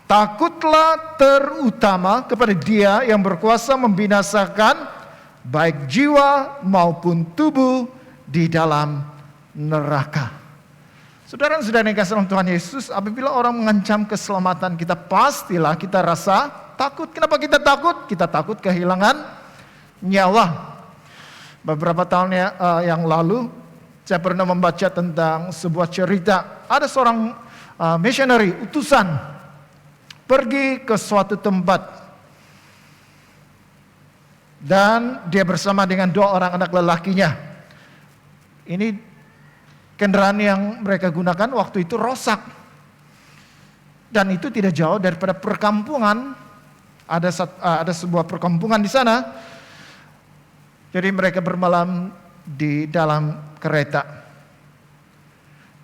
Takutlah terutama kepada Dia yang berkuasa membinasakan baik jiwa maupun tubuh di dalam neraka. Saudara-saudara yang kasih dalam Tuhan Yesus, apabila orang mengancam keselamatan kita, pastilah kita rasa takut. Kenapa kita takut? Kita takut kehilangan nyawa. Beberapa tahun yang lalu, saya pernah membaca tentang sebuah cerita. Ada seorang missionary, utusan, pergi ke suatu tempat. Dan dia bersama dengan 2 orang anak lelakinya. Ini kendaraan yang mereka gunakan waktu itu rusak. Dan itu tidak jauh daripada perkampungan. Ada sebuah perkampungan di sana. Jadi mereka bermalam di dalam kereta.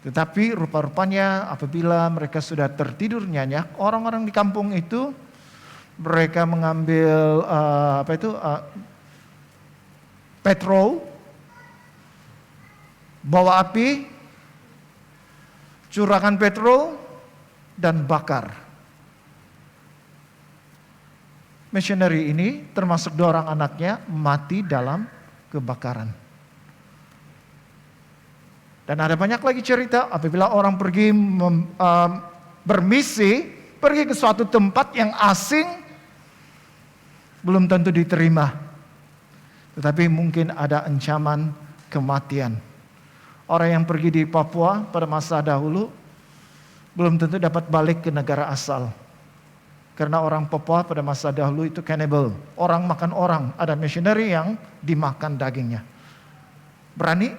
Tetapi rupa-rupanya apabila mereka sudah tertidur nyenyak, orang-orang di kampung itu mereka mengambil petrol, bawa api, curahkan petrol dan bakar. Missionary ini termasuk 2 orang anaknya mati dalam kebakaran. Dan ada banyak lagi cerita apabila orang pergi bermisi, pergi ke suatu tempat yang asing, belum tentu diterima. Tetapi mungkin ada ancaman kematian. Orang yang pergi di Papua pada masa dahulu, belum tentu dapat balik ke negara asal. Karena orang Papua pada masa dahulu itu cannibal. Orang makan orang. Ada missionary yang dimakan dagingnya. Berani?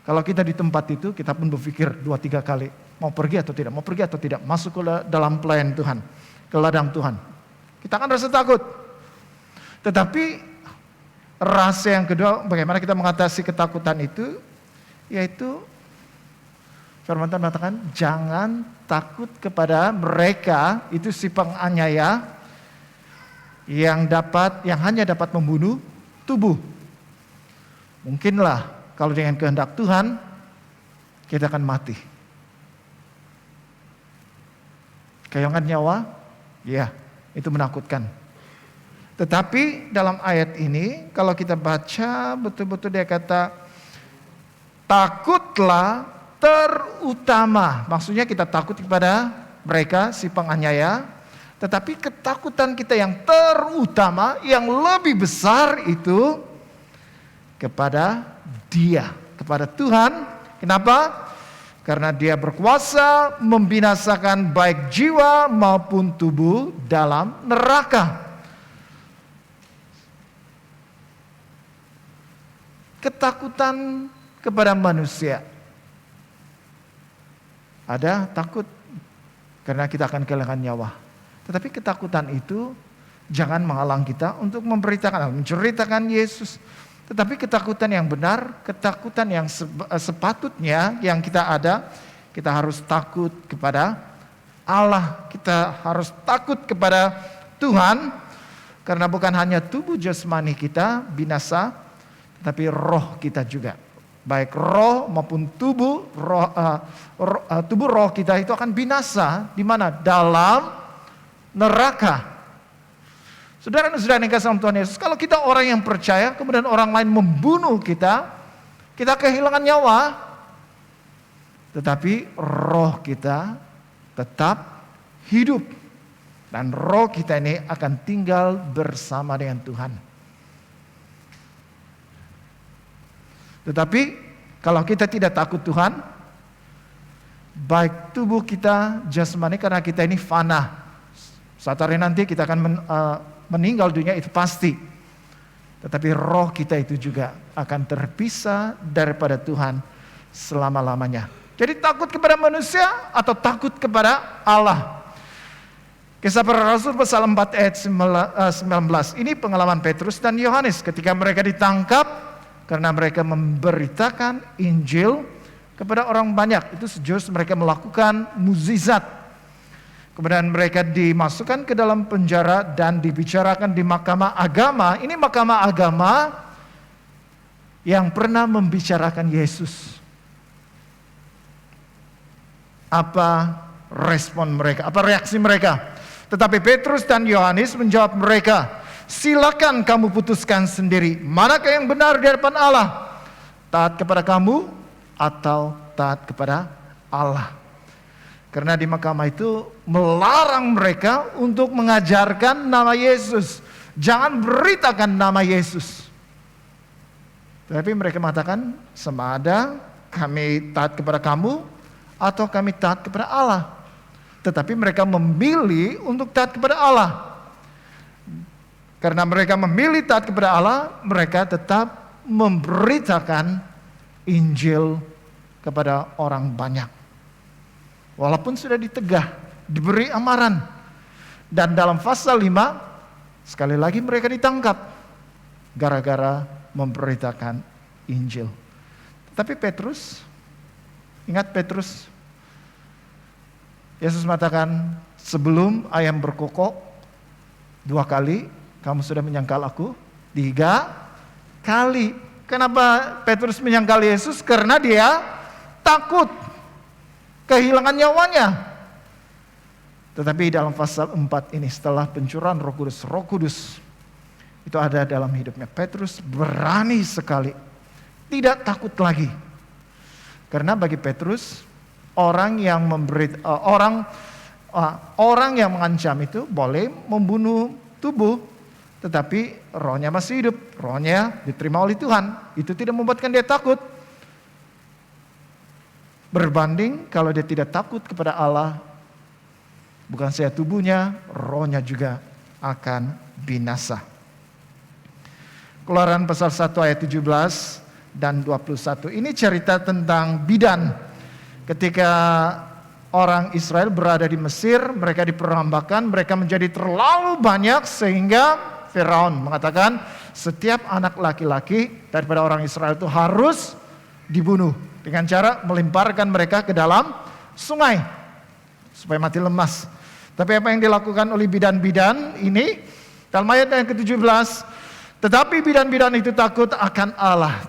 Kalau kita di tempat itu, kita pun berpikir 2-3 kali. Mau pergi atau tidak? Mau pergi atau tidak? Masuk ke dalam pelayan Tuhan. Ke ladang Tuhan. Kita akan rasa takut. Tetapi rasa yang kedua, bagaimana kita mengatasi ketakutan itu? Yaitu firman Tuhan mengatakan, jangan takut kepada mereka, itu si penganiaya yang hanya dapat membunuh tubuh. Mungkinlah kalau dengan kehendak Tuhan kita akan mati. Kehilangan nyawa, ya, itu menakutkan. Tetapi dalam ayat ini kalau kita baca betul-betul dia kata takutlah terutama. Maksudnya kita takut kepada mereka si penganiaya, tetapi ketakutan kita yang terutama, yang lebih besar itu kepada Dia, kepada Tuhan. Kenapa? Karena Dia berkuasa membinasakan baik jiwa maupun tubuh dalam neraka. Ketakutan kepada manusia. Ada takut karena kita akan kehilangan nyawa. Tetapi ketakutan itu jangan menghalang kita untuk menceritakan Yesus. Tetapi ketakutan yang benar, ketakutan yang sepatutnya yang kita ada, kita harus takut kepada Allah. Kita harus takut kepada Tuhan. Karena bukan hanya tubuh jasmani kita binasa, tetapi roh kita juga. Baik roh maupun tubuh, tubuh roh kita itu akan binasa. Di mana? Dalam neraka. Saudara-saudara yang kasih Tuhan Yesus, kalau kita orang yang percaya, kemudian orang lain membunuh kita, kita kehilangan nyawa. Tetapi roh kita tetap hidup. Dan roh kita ini akan tinggal bersama dengan Tuhan. Tetapi kalau kita tidak takut Tuhan, baik tubuh kita jasmani, karena kita ini fana. Suatu hari nanti kita akan meninggal dunia, itu pasti. Tetapi roh kita itu juga akan terpisah daripada Tuhan selama-lamanya. Jadi takut kepada manusia atau takut kepada Allah? Kisah Para Rasul pasal 4 ayat 19. Ini pengalaman Petrus dan Yohanes ketika mereka ditangkap karena mereka memberitakan Injil kepada orang banyak. Itu sejurus mereka melakukan mukjizat. Kemudian mereka dimasukkan ke dalam penjara dan dibicarakan di mahkamah agama. Ini mahkamah agama yang pernah membicarakan Yesus. Apa respon mereka? Apa reaksi mereka? Tetapi Petrus dan Yohanes menjawab mereka, silakan kamu putuskan sendiri, manakah yang benar di hadapan Allah? Taat kepada kamu atau taat kepada Allah? Karena di mahkamah itu melarang mereka untuk mengajarkan nama Yesus. Jangan beritakan nama Yesus. Tapi mereka mengatakan, sama ada kami taat kepada kamu atau kami taat kepada Allah. Tetapi mereka memilih untuk taat kepada Allah. Karena mereka memilih taat kepada Allah, mereka tetap memberitakan Injil kepada orang banyak. Walaupun sudah ditegah, diberi amaran. Dan dalam pasal 5, sekali lagi mereka ditangkap gara-gara memberitakan Injil. Tetapi Petrus, ingat Petrus, Yesus mengatakan, sebelum ayam berkokok 2 kali, kamu sudah menyangkal aku 3 kali. Kenapa Petrus menyangkal Yesus? Karena dia takut kehilangan nyawanya. Tetapi dalam pasal 4 ini, setelah pencurahan Roh Kudus itu ada dalam hidupnya, Petrus berani sekali, tidak takut lagi. Karena bagi Petrus, orang yang orang yang mengancam itu boleh membunuh tubuh, tetapi rohnya masih hidup, rohnya diterima oleh Tuhan. Itu tidak membuatkan dia takut. Berbanding kalau dia tidak takut kepada Allah, bukan saja tubuhnya, rohnya juga akan binasa. Keluaran pasal 1 ayat 17 dan 21. Ini cerita tentang bidan. Ketika orang Israel berada di Mesir, mereka diperhambakan, mereka menjadi terlalu banyak sehingga Firaun mengatakan setiap anak laki-laki daripada orang Israel itu harus dibunuh dengan cara melemparkan mereka ke dalam sungai supaya mati lemas. Tapi apa yang dilakukan oleh bidan-bidan ini dalam ayat yang ke-17, tetapi bidan-bidan itu takut akan Allah,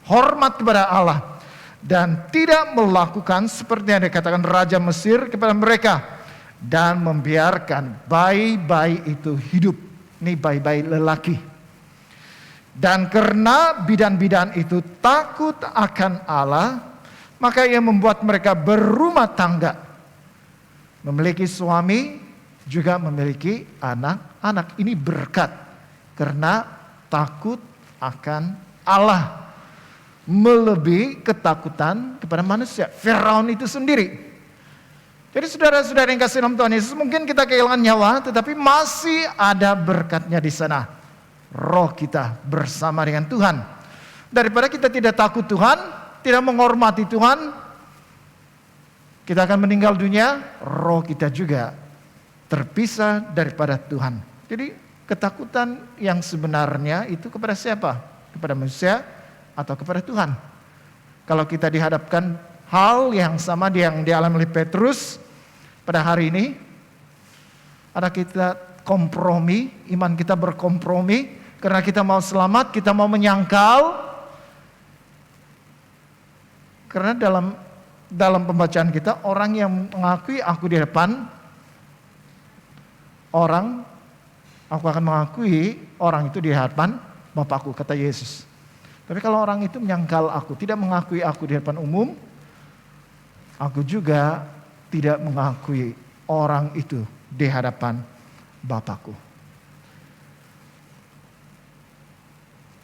hormat kepada Allah, dan tidak melakukan seperti yang dikatakan Raja Mesir kepada mereka, dan membiarkan bayi-bayi itu hidup. Ini bayi-bayi lelaki. Dan karena bidan-bidan itu takut akan Allah, maka ia membuat mereka berumah tangga, memiliki suami, juga memiliki anak-anak. Ini berkat karena takut akan Allah, melebihi ketakutan kepada manusia. Firaun itu sendiri. Jadi saudara-saudara yang kasih dalam Tuhan Yesus, mungkin kita kehilangan nyawa, tetapi masih ada berkatnya di sana. Roh kita bersama dengan Tuhan. Daripada kita tidak takut Tuhan, tidak menghormati Tuhan, kita akan meninggal dunia, roh kita juga terpisah daripada Tuhan. Jadi ketakutan yang sebenarnya itu kepada siapa? Kepada manusia atau kepada Tuhan? Kalau kita dihadapkan hal yang sama yang dialami oleh Petrus pada hari ini, ada kita kompromi, iman kita berkompromi, karena kita mau selamat, kita mau menyangkal. Karena dalam pembacaan kita, orang yang mengakui aku di depan orang, aku akan mengakui orang itu di hadapan Bapakku, kata Yesus. Tapi kalau orang itu menyangkal aku, tidak mengakui aku di hadapan umum, aku juga tidak mengakui orang itu di hadapan Bapakku.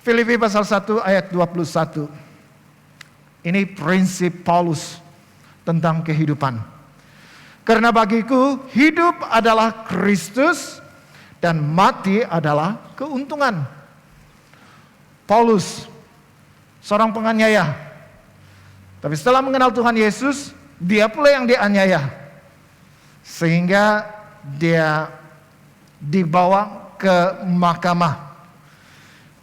Filipi pasal 1 ayat 21. Ini prinsip Paulus tentang kehidupan. Karena bagiku hidup adalah Kristus dan mati adalah keuntungan. Paulus, seorang penganiaya. Tapi setelah mengenal Tuhan Yesus, dia pula yang dianiaya. Sehingga dia dibawa ke mahkamah.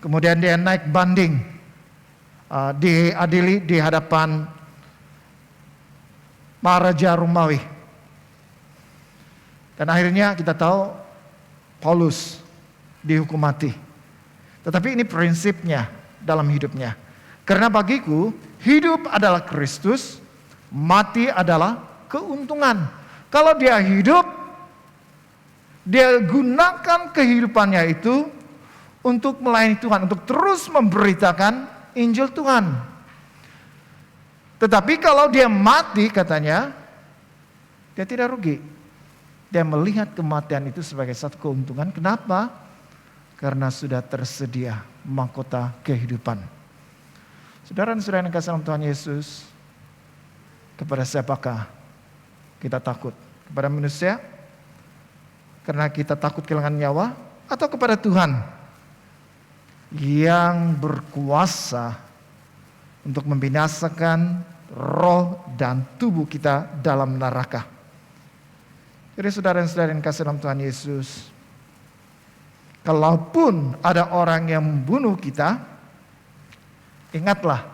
Kemudian dia naik banding, diadili di hadapan Maharaja Romawi. Dan akhirnya kita tahu Paulus dihukum mati. Tetapi ini prinsipnya dalam hidupnya. Karena bagiku hidup adalah Kristus, mati adalah keuntungan. Kalau dia hidup, dia gunakan kehidupannya itu untuk melayani Tuhan, untuk terus memberitakan Injil Tuhan. Tetapi kalau dia mati, katanya, dia tidak rugi. Dia melihat kematian itu sebagai satu keuntungan. Kenapa? Karena sudah tersedia mahkota kehidupan. Saudara dan saudara yang kasih dalam Tuhan Yesus, kepada siapakah kita takut? Kepada manusia? Karena kita takut kehilangan nyawa? Atau kepada Tuhan yang berkuasa untuk membinasakan roh dan tubuh kita dalam neraka? Jadi saudara dan saudara yang kasih dalam Tuhan Yesus, kalaupun ada orang yang membunuh kita, ingatlah,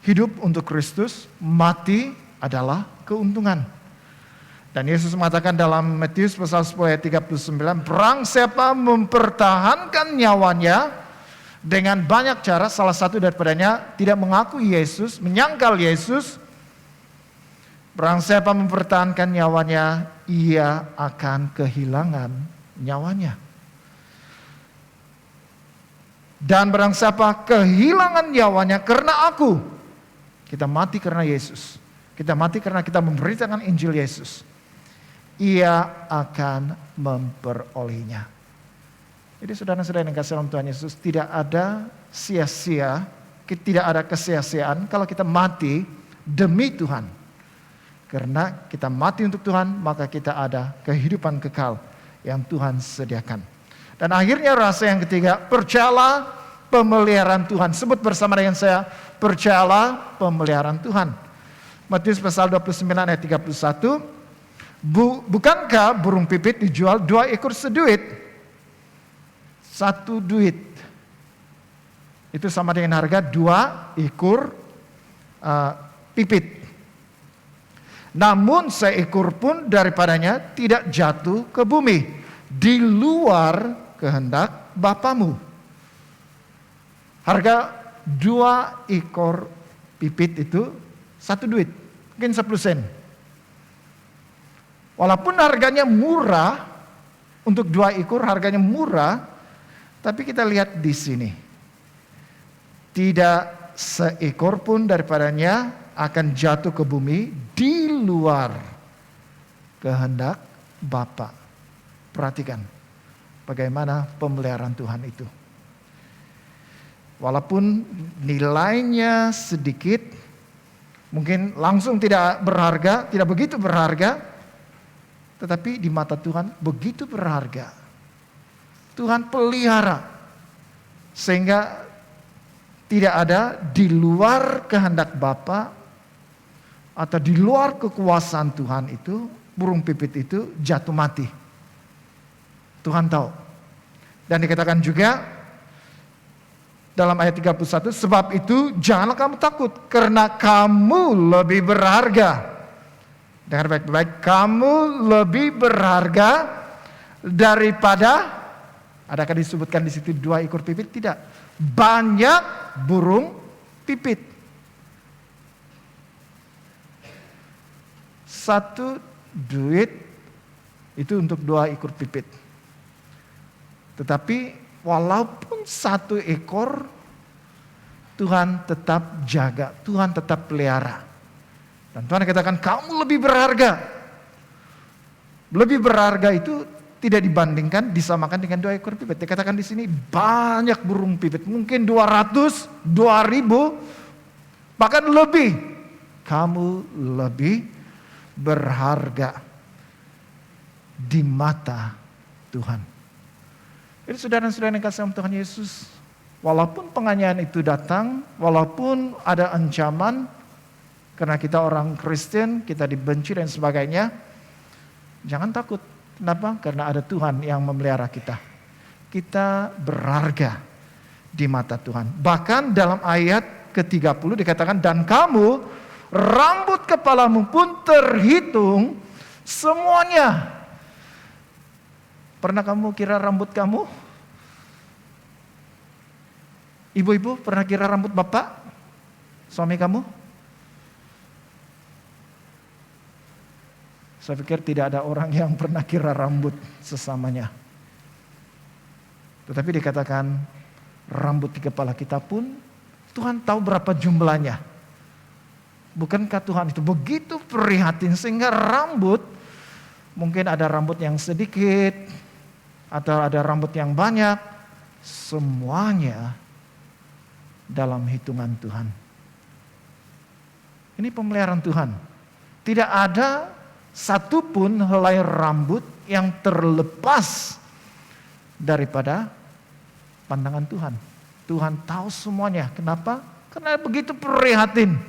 hidup untuk Kristus, mati adalah keuntungan. Dan Yesus mengatakan dalam Matius pasal 10 ayat 39, barang siapa mempertahankan nyawanya dengan banyak cara, salah satu daripadanya tidak mengakui Yesus, menyangkal Yesus, barang siapa mempertahankan nyawanya, ia akan kehilangan nyawanya. Dan barang siapa kehilangan nyawanya karena aku, kita mati karena Yesus, kita mati karena kita memberitakan Injil Yesus, Ia akan memperolehnya. Jadi saudara-saudara yang kasih dalam Tuhan Yesus, tidak ada sia-sia, tidak ada kesia-siaan kalau kita mati demi Tuhan. Karena kita mati untuk Tuhan, maka kita ada kehidupan kekal yang Tuhan sediakan. Dan akhirnya rasa yang ketiga, percayalah pemeliharaan Tuhan. Sebut bersama dengan saya, percayalah pemeliharaan Tuhan. Matius pasal 29 ayat 31. Bukankah burung pipit dijual 2 ekor seduit? 1 duit. Itu sama dengan harga 2 ekor pipit. Namun seekor pun daripadanya tidak jatuh ke bumi di luar kehendak Bapamu. Harga 2 ekor pipit itu 1 duit, mungkin 10 sen. Walaupun harganya murah, untuk 2 ekor harganya murah, tapi kita lihat di sini. Tidak seekor pun daripadanya akan jatuh ke bumi di luar kehendak Bapa. Perhatikan bagaimana pemeliharaan Tuhan itu. Walaupun nilainya sedikit, mungkin langsung tidak berharga, tidak begitu berharga, tetapi di mata Tuhan begitu berharga. Tuhan pelihara sehingga tidak ada di luar kehendak Bapa atau di luar kekuasaan Tuhan itu, burung pipit itu jatuh mati. Tuhan tahu. Dan dikatakan juga dalam ayat 31, sebab itu janganlah kamu takut karena kamu lebih berharga. Dengar baik-baik, kamu lebih berharga daripada, adakah disebutkan di situ 2 ekor pipit? Tidak. Banyak burung pipit. 1 duit itu untuk 2 ekor pipit. Tetapi walaupun 1 ekor, Tuhan tetap jaga, Tuhan tetap pelihara. Dan Tuhan katakan kamu lebih berharga. Lebih berharga itu tidak dibandingkan, disamakan dengan 2 ekor pipit. Dikatakan di sini banyak burung pipit, mungkin 200, 2000, bahkan lebih. Kamu lebih berharga di mata Tuhan. Jadi saudara-saudara yang kasih dalam Tuhan Yesus, walaupun penganiayaan itu datang, walaupun ada ancaman, karena kita orang Kristen, kita dibenci dan sebagainya, jangan takut. Kenapa? Karena ada Tuhan yang memelihara kita. Kita berharga di mata Tuhan. Bahkan dalam ayat ke-30 dikatakan, dan kamu rambut kepalamu pun terhitung semuanya. Pernah kamu kira rambut kamu? Ibu-ibu pernah kira rambut bapak? Suami kamu? Saya pikir tidak ada orang yang pernah kira rambut sesamanya. Tetapi dikatakan rambut di kepala kita pun Tuhan tahu berapa jumlahnya. Bukankah Tuhan itu begitu prihatin sehingga rambut, mungkin ada rambut yang sedikit atau ada rambut yang banyak, semuanya dalam hitungan Tuhan. Ini pemeliharaan Tuhan. Tidak ada satupun helai rambut yang terlepas daripada pandangan Tuhan. Tuhan tahu semuanya. Kenapa? Karena begitu prihatin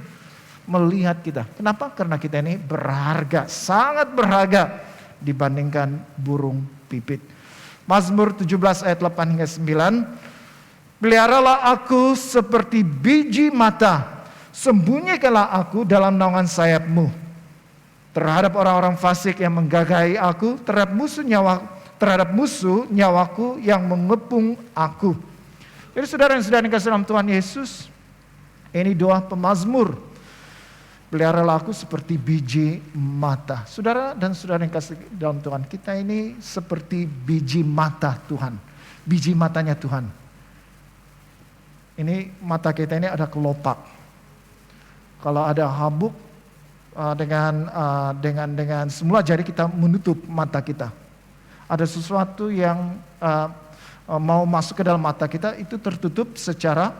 melihat kita. Kenapa? Karena kita ini berharga, sangat berharga dibandingkan burung pipit. Mazmur 17 ayat 8 hingga 9. Peliharalah aku seperti biji mata, sembunyikanlah aku dalam naungan sayapmu. Terhadap orang-orang fasik yang menggagahi aku, terhadap musuh nyawaku yang mengepung aku. Jadi saudara yang sedang dikasih dalam Tuhan Yesus, ini doa pemazmur. Peliharalah aku seperti biji mata. Saudara dan saudara yang kasih dalam Tuhan, kita ini seperti biji mata Tuhan. Biji matanya Tuhan. Ini mata kita ini ada kelopak. Kalau ada habuk dengan semula jari kita menutup mata kita. Ada sesuatu yang mau masuk ke dalam mata kita itu tertutup secara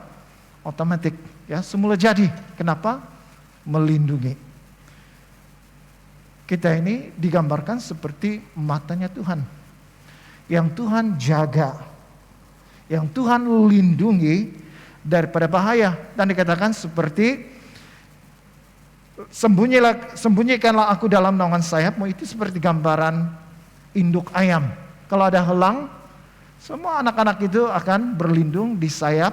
otomatis, ya, semula jadi. Kenapa? Melindungi. Kita ini digambarkan seperti matanya Tuhan, yang Tuhan jaga, yang Tuhan lindungi daripada bahaya. Dan dikatakan seperti sembunyikanlah aku dalam naungan sayapmu, itu seperti gambaran induk ayam. Kalau ada helang, semua anak-anak itu akan berlindung di sayap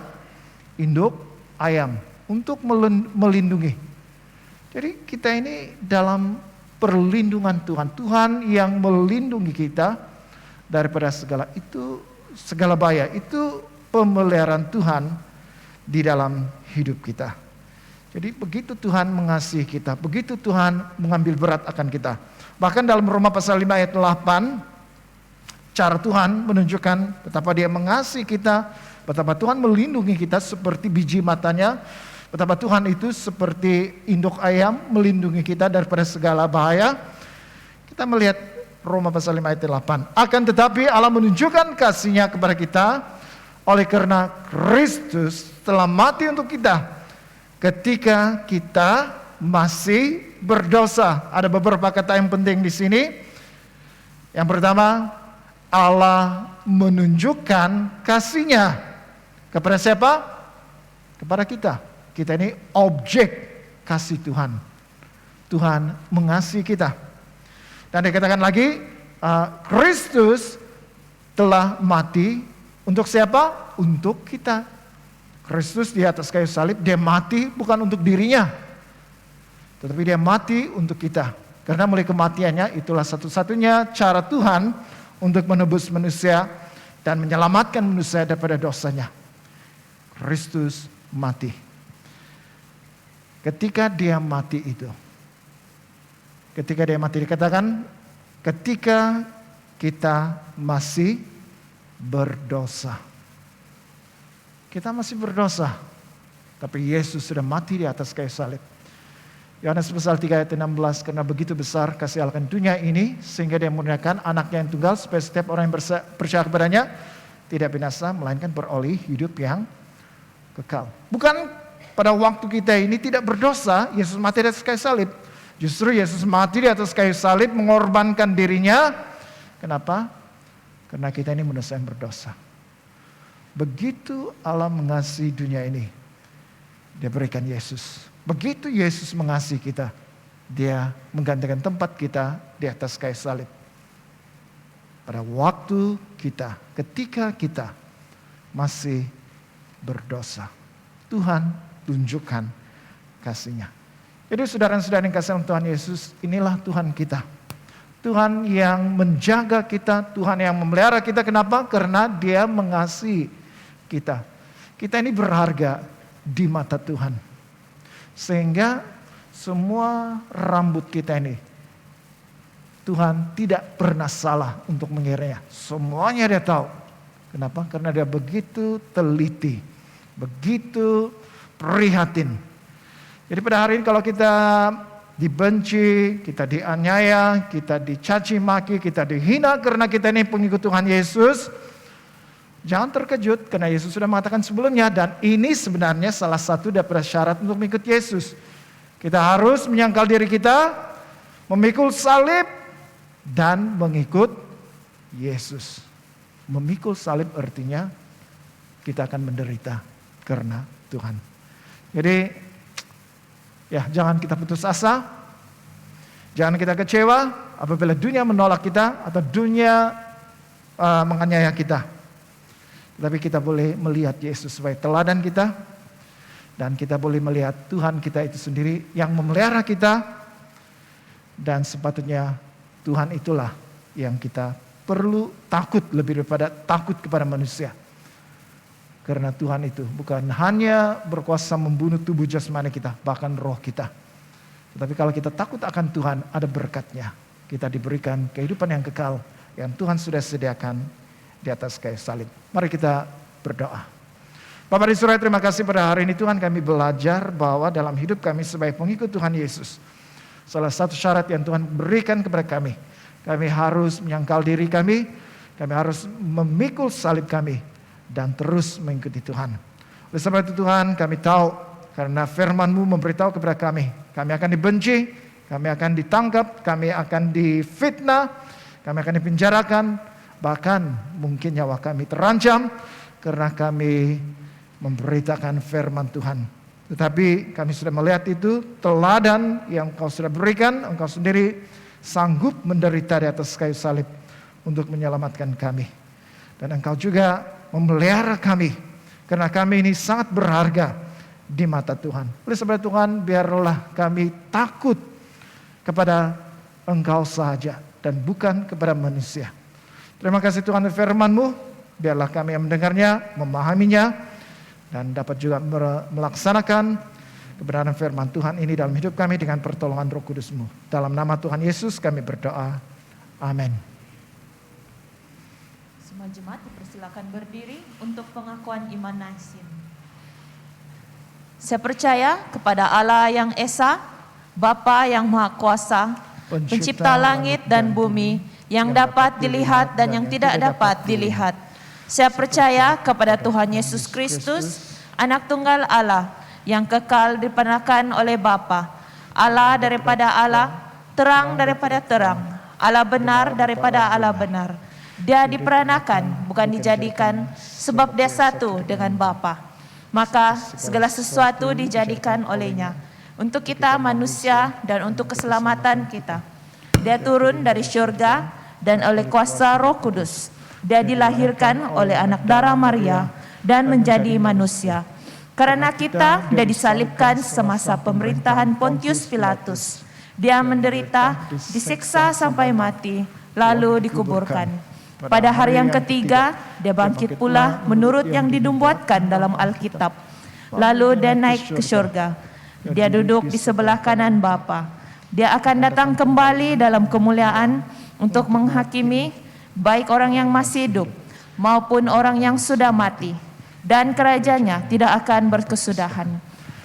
induk ayam untuk melindungi. Jadi kita ini dalam perlindungan Tuhan. Tuhan yang melindungi kita daripada segala bahaya. Itu pemeliharaan Tuhan di dalam hidup kita. Jadi begitu Tuhan mengasihi kita, begitu Tuhan mengambil berat akan kita. Bahkan dalam Roma pasal 5 ayat 8, cara Tuhan menunjukkan betapa Dia mengasihi kita, betapa Tuhan melindungi kita seperti biji matanya, betapa Tuhan itu seperti induk ayam melindungi kita daripada segala bahaya. Kita melihat Roma pasal 5 ayat 8. Akan tetapi Allah menunjukkan kasih-Nya kepada kita oleh karena Kristus telah mati untuk kita ketika kita masih berdosa. Ada beberapa kata yang penting di sini. Yang pertama, Allah menunjukkan kasih-Nya kepada siapa? Kepada kita. Kita ini objek kasih Tuhan. Tuhan mengasihi kita. Dan dikatakan lagi, Kristus telah mati untuk siapa? Untuk kita. Kristus di atas kayu salib, Dia mati bukan untuk dirinya, tetapi Dia mati untuk kita. Karena melalui kematiannya itulah satu-satunya cara Tuhan untuk menebus manusia dan menyelamatkan manusia daripada dosanya. Kristus mati. Ketika Dia mati itu, ketika Dia mati dikatakan, ketika kita masih berdosa. Kita masih berdosa, tapi Yesus sudah mati di atas kayu salib. Yohanes pasal 3 ayat 16, karena begitu besar kasih Allah akan dunia ini, sehingga Dia memurniakan anaknya yang tunggal, supaya setiap orang yang percaya kepadanya tidak binasa, melainkan beroleh hidup yang kekal. Bukan pada waktu kita ini tidak berdosa, Yesus mati di atas kayu salib. Justru Yesus mati di atas kayu salib, mengorbankan dirinya. Kenapa? Karena kita ini manusia yang berdosa. Begitu Allah mengasihi dunia ini, Dia berikan Yesus. Begitu Yesus mengasihi kita, Dia menggantikan tempat kita di atas kayu salib. Pada waktu kita, ketika kita masih berdosa, Tuhan tunjukkan kasih-Nya. Jadi saudara-saudara yang kasih Tuhan Yesus, inilah Tuhan kita. Tuhan yang menjaga kita, Tuhan yang memelihara kita. Kenapa? Karena Dia mengasihi kita. Kita ini berharga di mata Tuhan. Sehingga semua rambut kita ini, Tuhan tidak pernah salah untuk mengiranya. Semuanya Dia tahu. Kenapa? Karena Dia begitu teliti, begitu prihatin. Jadi pada hari ini kalau kita dibenci, kita dianiaya, kita dicaci maki, kita dihina karena kita ini pengikut Tuhan Yesus, jangan terkejut karena Yesus sudah mengatakan sebelumnya, dan ini sebenarnya salah satu daripada syarat untuk mengikut Yesus. Kita harus menyangkal diri kita, memikul salib, dan mengikut Yesus. Memikul salib artinya kita akan menderita karena Tuhan. Jadi ya, jangan kita putus asa, jangan kita kecewa apabila dunia menolak kita atau dunia menganiaya kita. Tapi kita boleh melihat Yesus sebagai teladan kita. Dan kita boleh melihat Tuhan kita itu sendiri yang memelihara kita. Dan sepatutnya Tuhan itulah yang kita perlu takut lebih daripada takut kepada manusia. Karena Tuhan itu bukan hanya berkuasa membunuh tubuh jasmani kita, bahkan roh kita. Tetapi kalau kita takut akan Tuhan, ada berkatnya. Kita diberikan kehidupan yang kekal yang Tuhan sudah sediakan di atas kayu salib. Mari kita berdoa. Bapak di surga, terima kasih pada hari ini Tuhan, kami belajar bahwa dalam hidup kami sebagai pengikut Tuhan Yesus, salah satu syarat yang Tuhan berikan kepada kami harus menyangkal diri kami harus memikul salib kami, dan terus mengikuti Tuhan. Oleh sebab itu Tuhan, kami tahu karena firman-Mu memberitahu kepada kami akan dibenci, kami akan ditangkap, kami akan difitnah, kami akan dipenjarakan, bahkan mungkin nyawa kami terancam karena kami memberitakan firman Tuhan. Tetapi kami sudah melihat itu teladan yang Engkau sudah berikan, Engkau sendiri sanggup menderita di atas kayu salib untuk menyelamatkan kami. Dan Engkau juga memelihara kami, karena kami ini sangat berharga di mata Tuhan. Oleh sebab Tuhan, biarlah kami takut kepada Engkau saja dan bukan kepada manusia. Terima kasih Tuhan untuk firman-Mu, biarlah kami yang mendengarnya, memahaminya, dan dapat juga melaksanakan kebenaran firman Tuhan ini dalam hidup kami dengan pertolongan Roh Kudus-Mu. Dalam nama Tuhan Yesus kami berdoa. Amin. Semua jemaat dipersilakan berdiri untuk pengakuan iman Nasim. Saya percaya kepada Allah yang Esa, Bapa yang Maha Kuasa, Pencipta langit dan bumi, yang dapat dilihat dan yang tidak dapat dilihat. Saya percaya kepada Tuhan Yesus Kristus, Anak Tunggal Allah, yang kekal diperanakan oleh Bapa, Allah daripada Allah, terang daripada terang, Allah benar daripada Allah benar. Dia diperanakan, bukan dijadikan, sebab dia satu dengan Bapa. Maka segala sesuatu dijadikan olehnya, untuk kita manusia dan untuk keselamatan kita. Dia turun dari syurga dan oleh kuasa Roh Kudus. Dia dilahirkan oleh anak darah Maria dan menjadi manusia. Karena kita, dia disalibkan semasa pemerintahan Pontius Pilatus. Dia menderita, disiksa sampai mati, lalu dikuburkan. Pada hari yang ketiga, dia bangkit pula menurut yang dinubuatkan dalam Alkitab. Lalu dia naik ke syurga. Dia duduk di sebelah kanan Bapa. Dia akan datang kembali dalam kemuliaan untuk menghakimi baik orang yang masih hidup maupun orang yang sudah mati, dan kerajaannya tidak akan berkesudahan.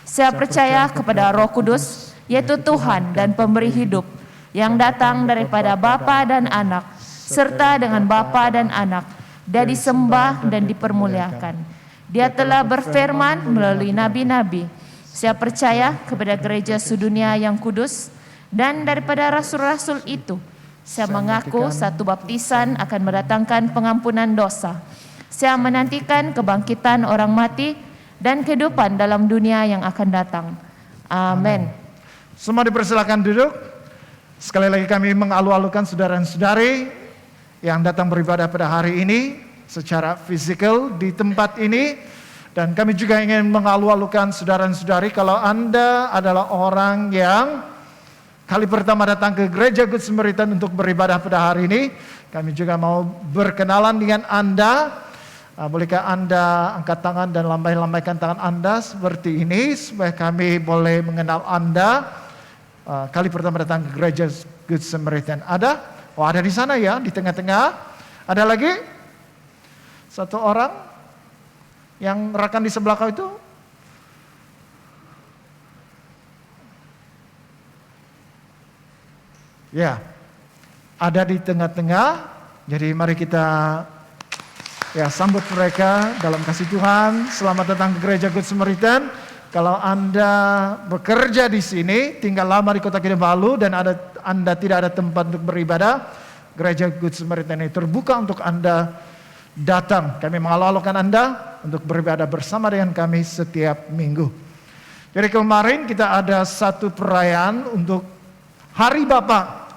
Saya percaya kepada Roh Kudus, yaitu Tuhan dan pemberi hidup, yang datang daripada Bapa dan Anak, serta dengan Bapa dan Anak. Dia disembah dan dipermuliakan. Dia telah berfirman melalui nabi-nabi. Saya percaya kepada gereja sedunia yang kudus, dan daripada rasul-rasul itu saya mengaku satu baptisan akan mendatangkan pengampunan dosa. Saya menantikan kebangkitan orang mati dan kehidupan dalam dunia yang akan datang. Amin. Semua dipersilakan duduk. Sekali lagi kami mengalu-alukan saudara-saudari yang datang beribadah pada hari ini secara fisikal di tempat ini. Dan kami juga ingin mengalu-alukan saudara-saudari, kalau Anda adalah orang yang kali pertama datang ke Gereja Good Samaritan untuk beribadah pada hari ini, kami juga mau berkenalan dengan Anda. Bolehkah Anda angkat tangan dan lambaikan tangan Anda seperti ini, supaya kami boleh mengenal Anda. Kali pertama datang ke Gereja Good Samaritan. Ada? Oh, ada di sana ya, di tengah-tengah. Ada lagi? Satu orang yang rekan di sebelah kau itu? Ya, ada di tengah-tengah. Jadi mari kita sambut mereka dalam kasih Tuhan. Selamat datang ke Gereja Good Samaritan. Kalau Anda bekerja di sini, tinggal lama di Kota Kinabalu, dan Anda tidak ada tempat untuk beribadah, Gereja Good Samaritan ini terbuka untuk Anda datang. Kami mengalu-alukan Anda untuk beribadah bersama dengan kami setiap minggu. Jadi kemarin kita ada satu perayaan untuk Hari Bapa.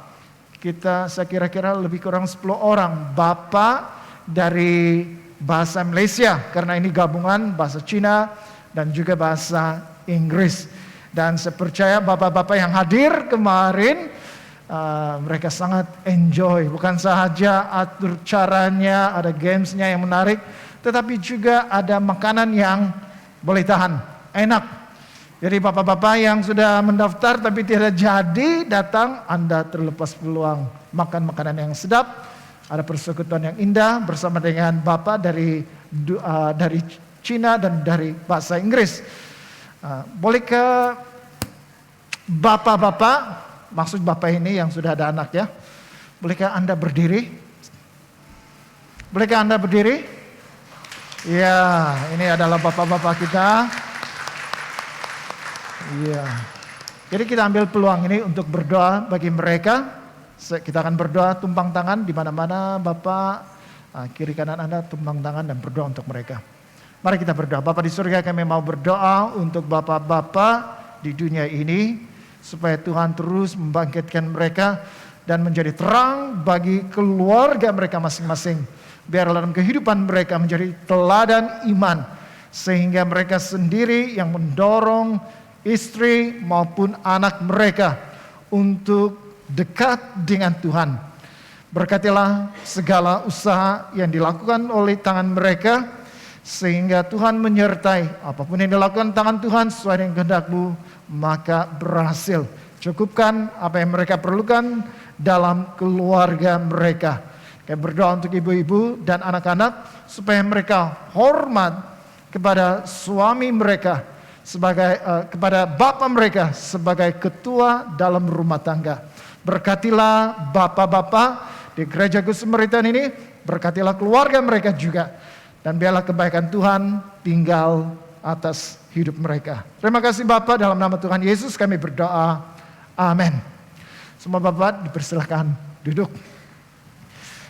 Saya kira-kira lebih kurang 10 orang Bapak dari bahasa Malaysia, karena ini gabungan bahasa Cina dan juga bahasa Inggris. Dan saya percaya bapak-bapak yang hadir kemarin, mereka sangat enjoy. Bukan sahaja atur caranya, ada gamesnya yang menarik, tetapi juga ada makanan yang boleh tahan, enak. Jadi bapak-bapak yang sudah mendaftar tapi tidak jadi datang, Anda terlepas peluang makan makanan yang sedap. Ada persekutuan yang indah bersama dengan Bapak dari Cina dan dari bahasa Inggris. Boleh ke bapak-bapak, maksud bapak ini yang sudah ada anak ya. Bolehkah Anda berdiri? Bolehkah Anda berdiri? Ya, ini adalah bapak-bapak kita. Iya. Jadi kita ambil peluang ini untuk berdoa bagi mereka. Kita akan berdoa tumpang tangan di mana-mana Bapak, kiri kanan Anda tumpang tangan dan berdoa untuk mereka. Mari kita berdoa. Bapa di surga, kami mau berdoa untuk bapak-bapak di dunia ini supaya Tuhan terus membangkitkan mereka dan menjadi terang bagi keluarga mereka masing-masing. Biar dalam kehidupan mereka menjadi teladan iman sehingga mereka sendiri yang mendorong istri maupun anak mereka untuk dekat dengan Tuhan. Berkatilah segala usaha yang dilakukan oleh tangan mereka sehingga Tuhan menyertai apapun yang dilakukan tangan Tuhan sesuai dengan kehendak-Mu maka berhasil. Cukupkan apa yang mereka perlukan dalam keluarga mereka. Kami berdoa untuk ibu-ibu dan anak-anak supaya mereka hormat kepada suami mereka sebagai kepada bapak mereka sebagai ketua dalam rumah tangga. Berkatilah bapak-bapak di Gereja Good Samaritan ini, berkatilah keluarga mereka juga, dan biarlah kebaikan Tuhan tinggal atas hidup mereka. Terima kasih Bapak, dalam nama Tuhan Yesus kami berdoa. Amin. Semua Bapak dipersilahkan duduk.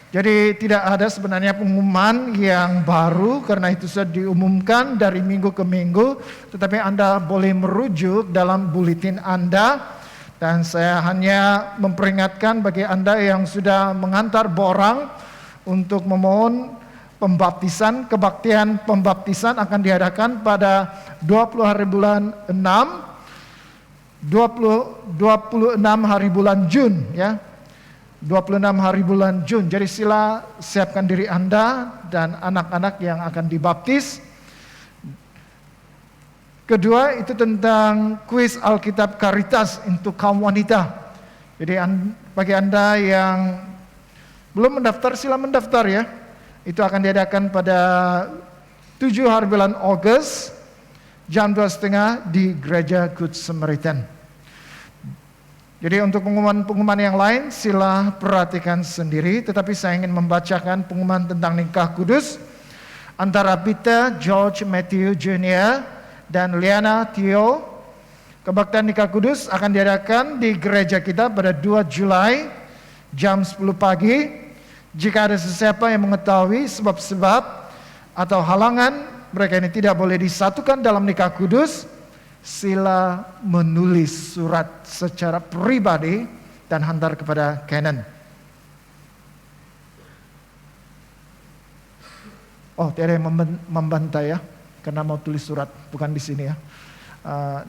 Jadi tidak ada sebenarnya pengumuman yang baru karena itu sudah diumumkan dari minggu ke minggu, tetapi Anda boleh merujuk dalam buletin Anda. Dan saya hanya memperingatkan bagi Anda yang sudah mengantar borang untuk memohon pembaptisan, kebaktian pembaptisan akan diadakan pada 20 hari bulan 6, 26 hari bulan Jun ya. 26 hari bulan Jun. Jadi sila siapkan diri Anda dan anak-anak yang akan dibaptis. Kedua itu tentang kuis Alkitab Karitas untuk kaum wanita. Jadi bagi Anda yang belum mendaftar, sila mendaftar ya. Itu akan diadakan pada 7 hari bulan Agustus jam 2:30 di Gereja Good Samaritan. Jadi untuk pengumuman-pengumuman yang lain sila perhatikan sendiri, tetapi saya ingin membacakan pengumuman tentang nikah kudus antara Peter George Matthew Jr. dan Liana Theo. Kebaktian nikah kudus akan diadakan di gereja kita pada 2 Julai jam 10 pagi. Jika ada sesiapa yang mengetahui sebab-sebab atau halangan mereka ini tidak boleh disatukan dalam nikah kudus, sila menulis surat secara pribadi dan hantar kepada Canon. Oh, tidak ada yang membantai ya, karena mau tulis surat, bukan di sini ya.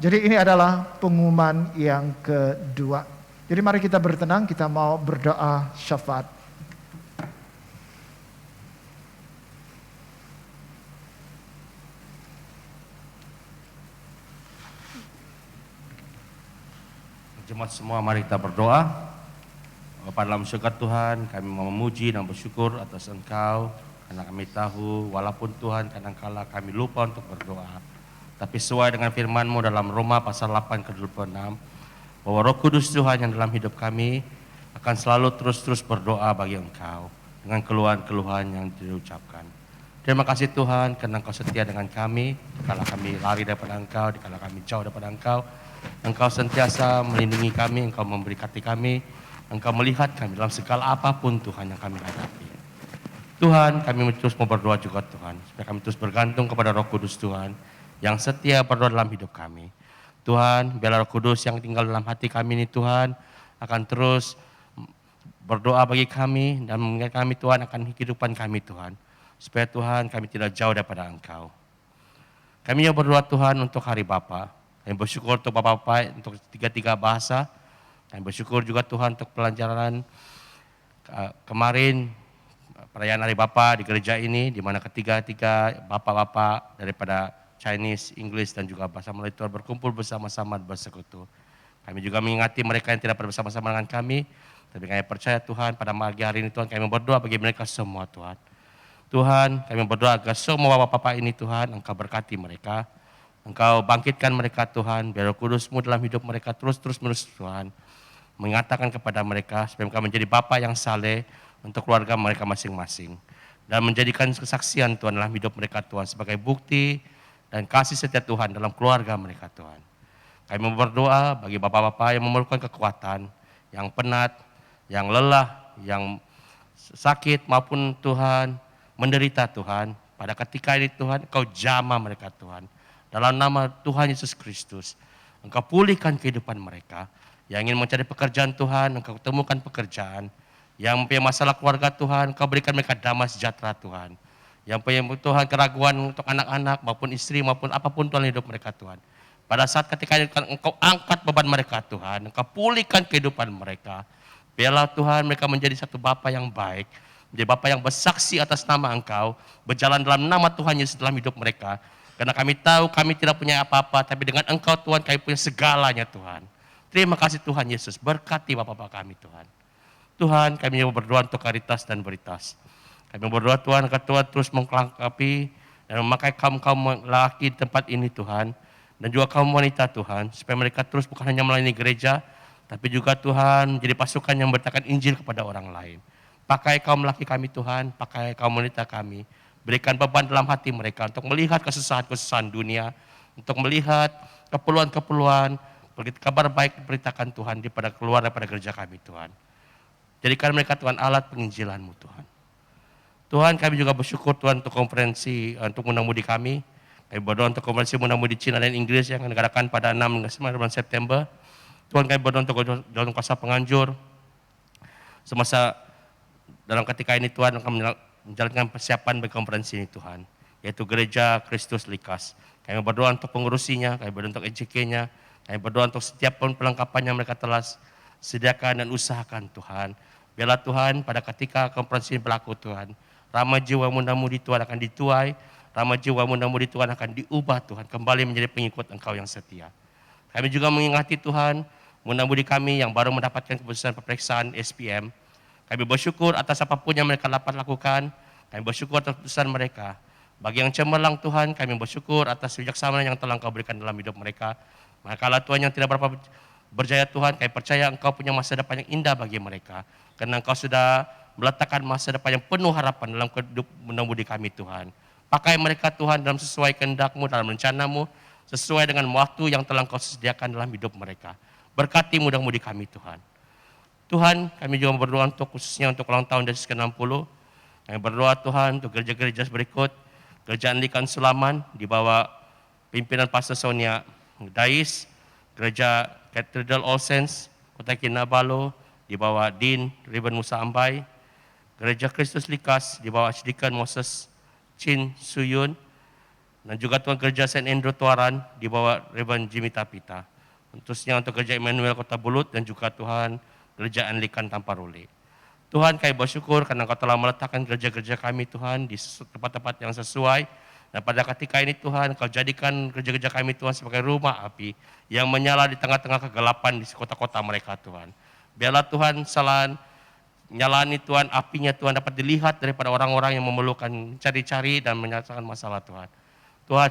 Jadi ini adalah pengumuman yang kedua. Jadi mari kita bertenang, kita mau berdoa syafaat. Jemaat semua, mari kita berdoa. Bapa dalam surga Tuhan, kami mau memuji dan bersyukur atas Engkau, karena kami tahu walaupun Tuhan kadangkala kami lupa untuk berdoa, tapi sesuai dengan firman-Mu dalam Roma pasal 8 ke 26, bahwa Roh Kudus Tuhan yang dalam hidup kami akan selalu terus-terus berdoa bagi Engkau dengan keluhan-keluhan yang diucapkan. Terima kasih Tuhan karena Engkau setia dengan kami, dikala kami lari daripada Engkau, dikala kami jauh daripada Engkau. Engkau sentiasa melindungi kami, Engkau memberkati kami, Engkau melihat kami dalam segala apapun Tuhan yang kami hadapi. Tuhan, kami terus mau berdoa juga Tuhan, supaya kami terus bergantung kepada Roh Kudus Tuhan, yang setia berdoa dalam hidup kami. Tuhan, biarlah Roh Kudus yang tinggal dalam hati kami ini Tuhan, akan terus berdoa bagi kami, dan mengingat kami Tuhan akan kehidupan kami Tuhan, supaya Tuhan kami tidak jauh daripada Engkau. Kami yang berdoa Tuhan untuk hari Bapa. Kami bersyukur untuk Bapak-Bapak untuk tiga bahasa. Kami bersyukur juga Tuhan untuk pelajaran kemarin perayaan Hari Bapa di gereja ini, di mana ketiga Bapak-Bapak daripada Chinese, English dan juga bahasa Melayu Tuhan berkumpul bersama-sama bersekutu. Kami juga mengingati mereka yang tidak bersama-sama dengan kami, tapi kami percaya Tuhan pada pagi hari ini Tuhan kami berdoa bagi mereka semua Tuhan. Tuhan, kami berdoa agar semua bapak-bapak ini Tuhan, Engkau berkati mereka. Engkau bangkitkan mereka Tuhan, biar Roh Kudus-Mu dalam hidup mereka terus menerus Tuhan. Mengatakan kepada mereka supaya mereka menjadi bapak yang saleh untuk keluarga mereka masing-masing. Dan menjadikan kesaksian Tuhan dalam hidup mereka Tuhan sebagai bukti dan kasih setia Tuhan dalam keluarga mereka Tuhan. Kami berdoa bagi bapak-bapak yang memerlukan kekuatan, yang penat, yang lelah, yang sakit maupun Tuhan, menderita Tuhan. Pada ketika ini Tuhan, Engkau jamah mereka Tuhan. Dalam nama Tuhan Yesus Kristus, Engkau pulihkan kehidupan mereka. Yang ingin mencari pekerjaan Tuhan, Engkau temukan pekerjaan. Yang punya masalah keluarga Tuhan, Engkau berikan mereka damai sejahtera Tuhan. Yang punya Tuhan keraguan untuk anak-anak maupun istri maupun apapun Tuhan hidup mereka Tuhan. Pada saat ketika Engkau angkat beban mereka Tuhan, Engkau pulihkan kehidupan mereka. Biarlah Tuhan mereka menjadi satu bapa yang baik, menjadi bapa yang bersaksi atas nama Engkau, berjalan dalam nama Tuhan Yesus dalam hidup mereka. Karena kami tahu kami tidak punya apa-apa, tapi dengan Engkau Tuhan kami punya segalanya Tuhan. Terima kasih Tuhan Yesus, berkati bapak-bapak kami Tuhan. Tuhan, kami berdoa untuk Karitas dan Beritas. Kami berdoa Tuhan, agar Tuhan terus melengkapi dan memakai kaum-kaum lelaki di tempat ini Tuhan. Dan juga kaum wanita Tuhan, supaya mereka terus bukan hanya melayani gereja, tapi juga Tuhan menjadi pasukan yang beritakan Injil kepada orang lain. Pakai kaum lelaki kami Tuhan, pakai kaum wanita kami. Berikan beban dalam hati mereka untuk melihat kesusahan-kesusahan dunia, untuk melihat keperluan-keperluan, kabar baik diberitakan Tuhan keluar daripada gereja kami Tuhan. Jadikan mereka Tuhan alat penginjilan-Mu Tuhan. Tuhan, kami juga bersyukur Tuhan untuk konferensi untuk muda-mudi kami. Kami berdoa untuk konferensi muda-mudi Cina dan Inggris yang akan diadakan pada 6 hingga 9 September. Tuhan, kami berdoa untuk dalam kuasa penganjur. Semasa dalam ketika ini Tuhan akan menjalankan persiapan bagi konferensi ini Tuhan. Yaitu Gereja Kristus Likas. Kami berdoa untuk pengurusinya, kami berdoa untuk EJK-nya. Kami berdoa untuk setiap perlengkapan yang mereka telah sediakan dan usahakan Tuhan. Biarlah Tuhan pada ketika konferensi ini berlaku Tuhan, ramai jiwa muda-mudi Tuhan akan dituai, ramai jiwa muda-mudi Tuhan akan diubah Tuhan, kembali menjadi pengikut Engkau yang setia. Kami juga mengingati Tuhan, muda-mudi kami yang baru mendapatkan keputusan pemeriksaan SPM. Kami bersyukur atas apapun yang mereka dapat lakukan, kami bersyukur atas keputusan mereka. Bagi yang cemerlang Tuhan, kami bersyukur atas kebijaksanaan yang telah Engkau berikan dalam hidup mereka. Manakala Tuhan yang tidak berapa berjaya Tuhan, kami percaya Engkau punya masa depan yang indah bagi mereka. Karena Engkau sudah meletakkan masa depan yang penuh harapan dalam hidup muda-mudi kami Tuhan. Pakai mereka Tuhan dalam sesuai kehendak-Mu, dalam rencana-Mu, sesuai dengan waktu yang telah Engkau sediakan dalam hidup mereka. Berkati muda-mudi kami Tuhan. Tuhan, kami juga berdoa untuk khususnya untuk ulang tahun Dayus ke-60. Kami berdoa Tuhan untuk gereja-gereja berikut. Gereja Anglikan Sulaman di bawah pimpinan Pastor Sonia Dais, Gereja Cathedral All Saints, Kota Kinabalu, di bawah Dean Reuben Musa Ambai, Gereja Kristus Likas, di bawah Archdeacon Moses Chin Suyun, dan juga Tuhan Gereja St. Andrew Tuaran, di bawah Reuben Jimmy Tapita. Khususnya untuk Gereja Emmanuel Kota Bulut, dan juga Tuhan Gereja Anglikan Tamparule. Tuhan, kami bersyukur karena Kau telah meletakkan gereja-gereja kami Tuhan di tempat-tempat yang sesuai. Dan pada ketika ini Tuhan, Kau jadikan gereja-gereja kami Tuhan sebagai rumah api yang menyala di tengah-tengah kegelapan di kota-kota mereka Tuhan. Biarlah Tuhan nyalani Tuhan, apinya Tuhan dapat dilihat daripada orang-orang yang memerlukan cari-cari dan menyelesaikan masalah Tuhan. Tuhan,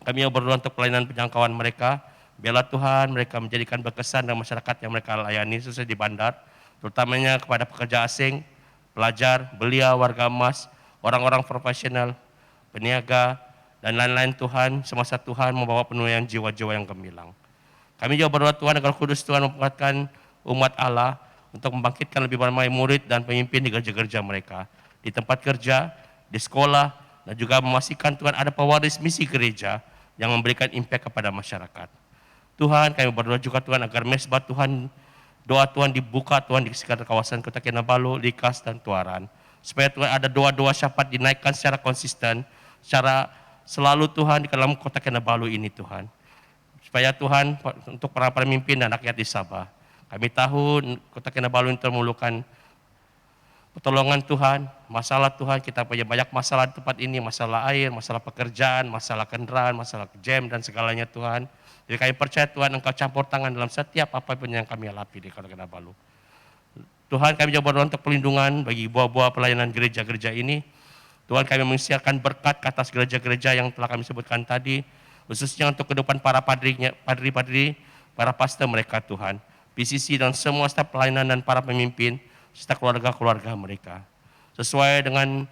kami berdoa untuk pelayanan penjangkauan mereka. Biarlah Tuhan mereka menjadikan berkesan dalam masyarakat yang mereka layani khususnya di bandar. Terutamanya kepada pekerja asing, pelajar, belia, warga emas, orang-orang profesional, peniaga, dan lain-lain Tuhan, semasa Tuhan membawa penuaian jiwa-jiwa yang gemilang. Kami juga berdoa Tuhan agar Kudus Tuhan menguatkan umat Allah untuk membangkitkan lebih banyak murid dan pemimpin di gereja-gereja mereka, di tempat kerja, di sekolah, dan juga memastikan Tuhan ada pewaris misi gereja yang memberikan impact kepada masyarakat. Tuhan, kami berdoa juga Tuhan agar mesbah Tuhan, doa Tuhan dibuka Tuhan di sekitar kawasan Kota Kinabalu, Likas, dan Tuaran. Supaya Tuhan ada doa-doa syafaat dinaikkan secara konsisten, secara selalu Tuhan di dalam Kota Kinabalu ini Tuhan. Supaya Tuhan untuk para pemimpin dan rakyat di Sabah. Kami tahu Kota Kinabalu ini memerlukan pertolongan Tuhan, masalah Tuhan, kita punya banyak masalah di tempat ini, masalah air, masalah pekerjaan, masalah kendaraan, masalah jam dan segalanya Tuhan. Jadi kami percaya Tuhan Engkau campur tangan dalam setiap apapun yang kami alami di Kota Kinabalu. Tuhan, kami juga berdoa untuk pelindungan bagi buah-buah pelayanan gereja-gereja ini. Tuhan, kami mengisytiharkan berkat ke atas gereja-gereja yang telah kami sebutkan tadi, khususnya untuk kehidupan para padri-padri, para pastor mereka Tuhan, PCC dan semua staf pelayanan dan para pemimpin, serta keluarga-keluarga mereka. Sesuai dengan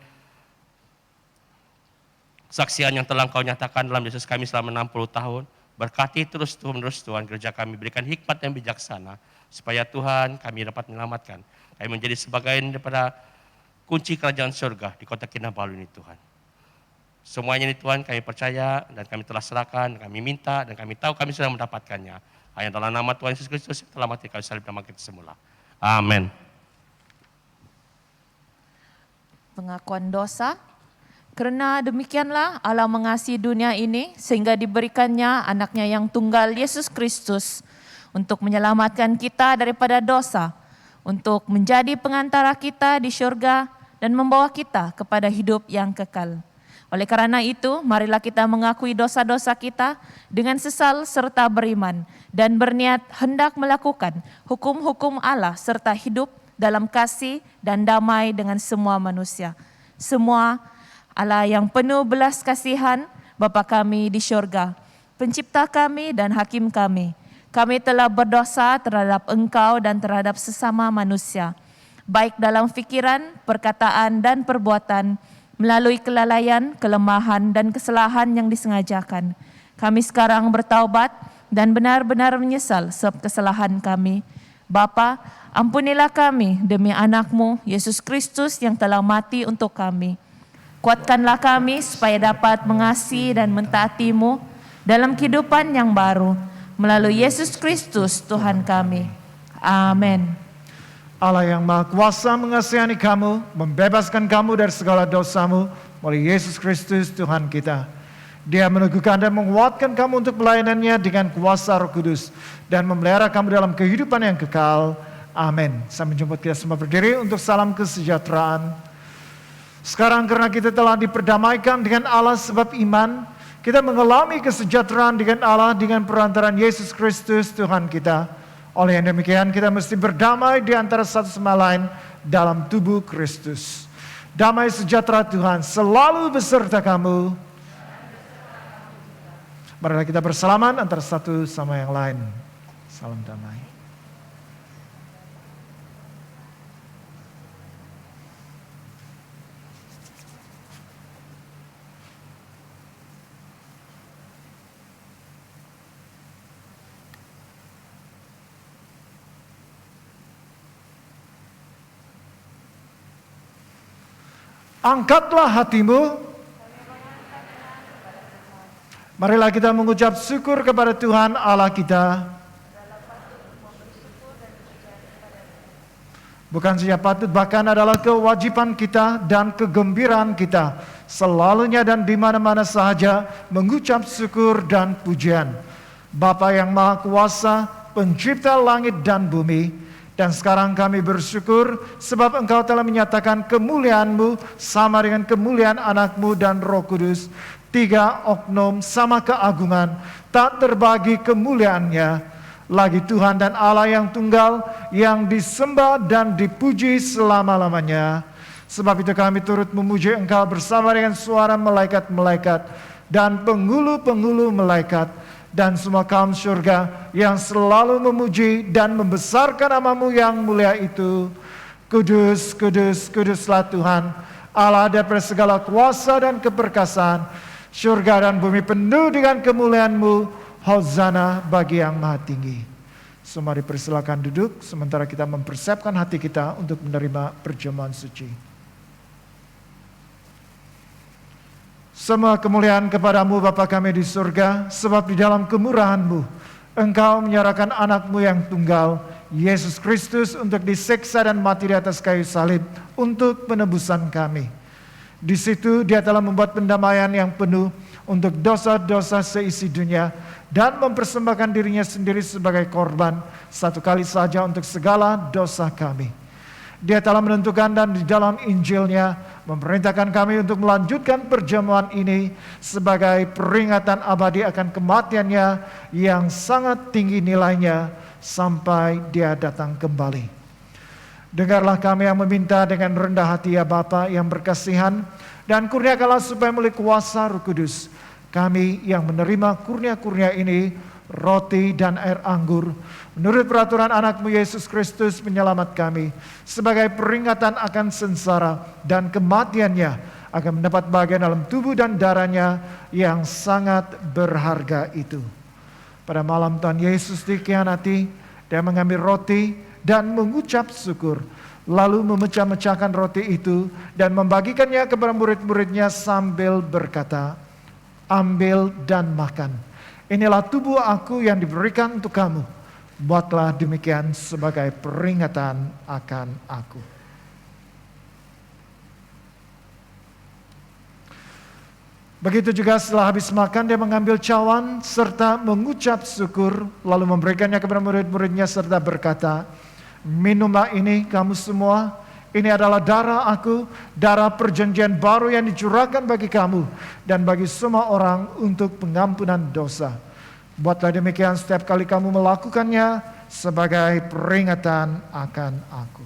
kesaksian yang telah Engkau nyatakan dalam Yesus kami selama 60 tahun, berkati terus Tuhan gereja kami, berikan hikmat yang bijaksana, supaya Tuhan kami dapat menyelamatkan. Kami menjadi sebagian daripada kunci kerajaan surga di kota Kinabalu ini Tuhan. Semuanya ini Tuhan kami percaya dan kami telah serahkan, kami minta dan kami tahu kami sudah mendapatkannya. Hanya dalam nama Tuhan Yesus Kristus yang telah mati kayu salib dan bangkit semula. Amin. Pengakuan dosa. Kerana demikianlah Allah mengasihi dunia ini sehingga diberikannya anaknya yang tunggal Yesus Kristus untuk menyelamatkan kita daripada dosa, untuk menjadi pengantara kita di syurga dan membawa kita kepada hidup yang kekal. Oleh karena itu, marilah kita mengakui dosa-dosa kita dengan sesal serta beriman dan berniat hendak melakukan hukum-hukum Allah serta hidup dalam kasih dan damai dengan semua manusia. Semua Allah yang penuh belas kasihan, Bapa kami di syurga, pencipta kami dan hakim kami. Kami telah berdosa terhadap Engkau dan terhadap sesama manusia, baik dalam fikiran, perkataan, dan perbuatan, melalui kelalaian, kelemahan, dan kesalahan yang disengajakan. Kami sekarang bertaubat dan benar-benar menyesal sebab kesalahan kami. Bapa, ampunilah kami demi anak-Mu, Yesus Kristus yang telah mati untuk kami. Kuatkanlah kami supaya dapat mengasihi dan mentaati-Mu dalam kehidupan yang baru, melalui Yesus Kristus Tuhan kami. Amin. Allah yang Maha Kuasa mengasihani kamu, membebaskan kamu dari segala dosamu melalui Yesus Kristus Tuhan kita. Dia meneguhkan dan menguatkan kamu untuk pelayanannya dengan kuasa Roh Kudus dan memelihara kamu dalam kehidupan yang kekal. Amin. Saya menjemput kita semua berdiri untuk salam kesejahteraan. Sekarang karena kita telah diperdamaikan dengan Allah sebab iman, kita mengalami kesejahteraan dengan Allah dengan perantaraan Yesus Kristus Tuhan kita. Oleh yang demikian kita mesti berdamai di antara satu sama lain dalam tubuh Kristus. Damai sejahtera Tuhan selalu beserta kamu. Marilah kita bersalaman antara satu sama yang lain. Salam damai. Angkatlah hatimu. Marilah kita mengucap syukur kepada Tuhan Allah kita. Bukan saja patut, bahkan adalah kewajiban kita dan kegembiraan kita selalunya dan di mana-mana sahaja mengucap syukur dan pujian. Bapa yang Maha Kuasa, pencipta langit dan bumi, dan sekarang kami bersyukur sebab Engkau telah menyatakan kemuliaan-Mu sama dengan kemuliaan anak-Mu dan Roh Kudus. Tiga oknum sama keagungan, tak terbagi kemuliaannya. Lagi Tuhan dan Allah yang tunggal, yang disembah dan dipuji selama-lamanya. Sebab itu kami turut memuji Engkau bersama dengan suara malaikat-malaikat dan penghulu-penghulu malaikat dan semua kaum surga yang selalu memuji dan membesarkan nama-Mu yang mulia itu. Kudus, kudus, kuduslah Tuhan, Allah daripada segala kuasa dan keperkasaan. Surga dan bumi penuh dengan kemuliaan-Mu. Hosana bagi yang maha tinggi. Semua dipersilakan duduk sementara kita mempersiapkan hati kita untuk menerima perjamuan suci. Semua kemuliaan kepadamu Bapa kami di surga, sebab di dalam kemurahan-Mu Engkau menyerahkan anak-Mu yang tunggal, Yesus Kristus, untuk diseksa dan mati di atas kayu salib untuk penebusan kami. Di situ Dia telah membuat pendamaian yang penuh untuk dosa-dosa seisi dunia dan mempersembahkan dirinya sendiri sebagai korban satu kali saja untuk segala dosa kami. Dia telah menentukan dan di dalam Injilnya memerintahkan kami untuk melanjutkan perjamuan ini sebagai peringatan abadi akan kematiannya yang sangat tinggi nilainya sampai Dia datang kembali. Dengarlah kami yang meminta dengan rendah hati ya Bapa yang berkasihan, Dan kurniakanlah supaya melalui kuasa Roh Kudus, kami yang menerima kurnia-kurnia ini, roti dan air anggur, menurut peraturan anakmu Yesus Kristus menyelamat kami, sebagai peringatan akan sengsara dan kematiannya, akan mendapat bagian dalam tubuh dan darahnya yang sangat berharga itu. Pada malam Tuhan Yesus dikhianati, Dia mengambil roti dan mengucap syukur, lalu memecah-mecahkan roti itu dan membagikannya kepada murid-muridnya sambil berkata, ambil dan makan. Inilah tubuh aku yang diberikan untuk kamu. Buatlah demikian sebagai peringatan akan aku. Begitu juga setelah habis makan, Dia mengambil cawan serta mengucap syukur, lalu memberikannya kepada murid-muridnya serta berkata, minumlah ini kamu semua, ini adalah darah aku, darah perjanjian baru yang dicurahkan bagi kamu dan bagi semua orang untuk pengampunan dosa. Buatlah demikian setiap kali kamu melakukannya sebagai peringatan akan aku.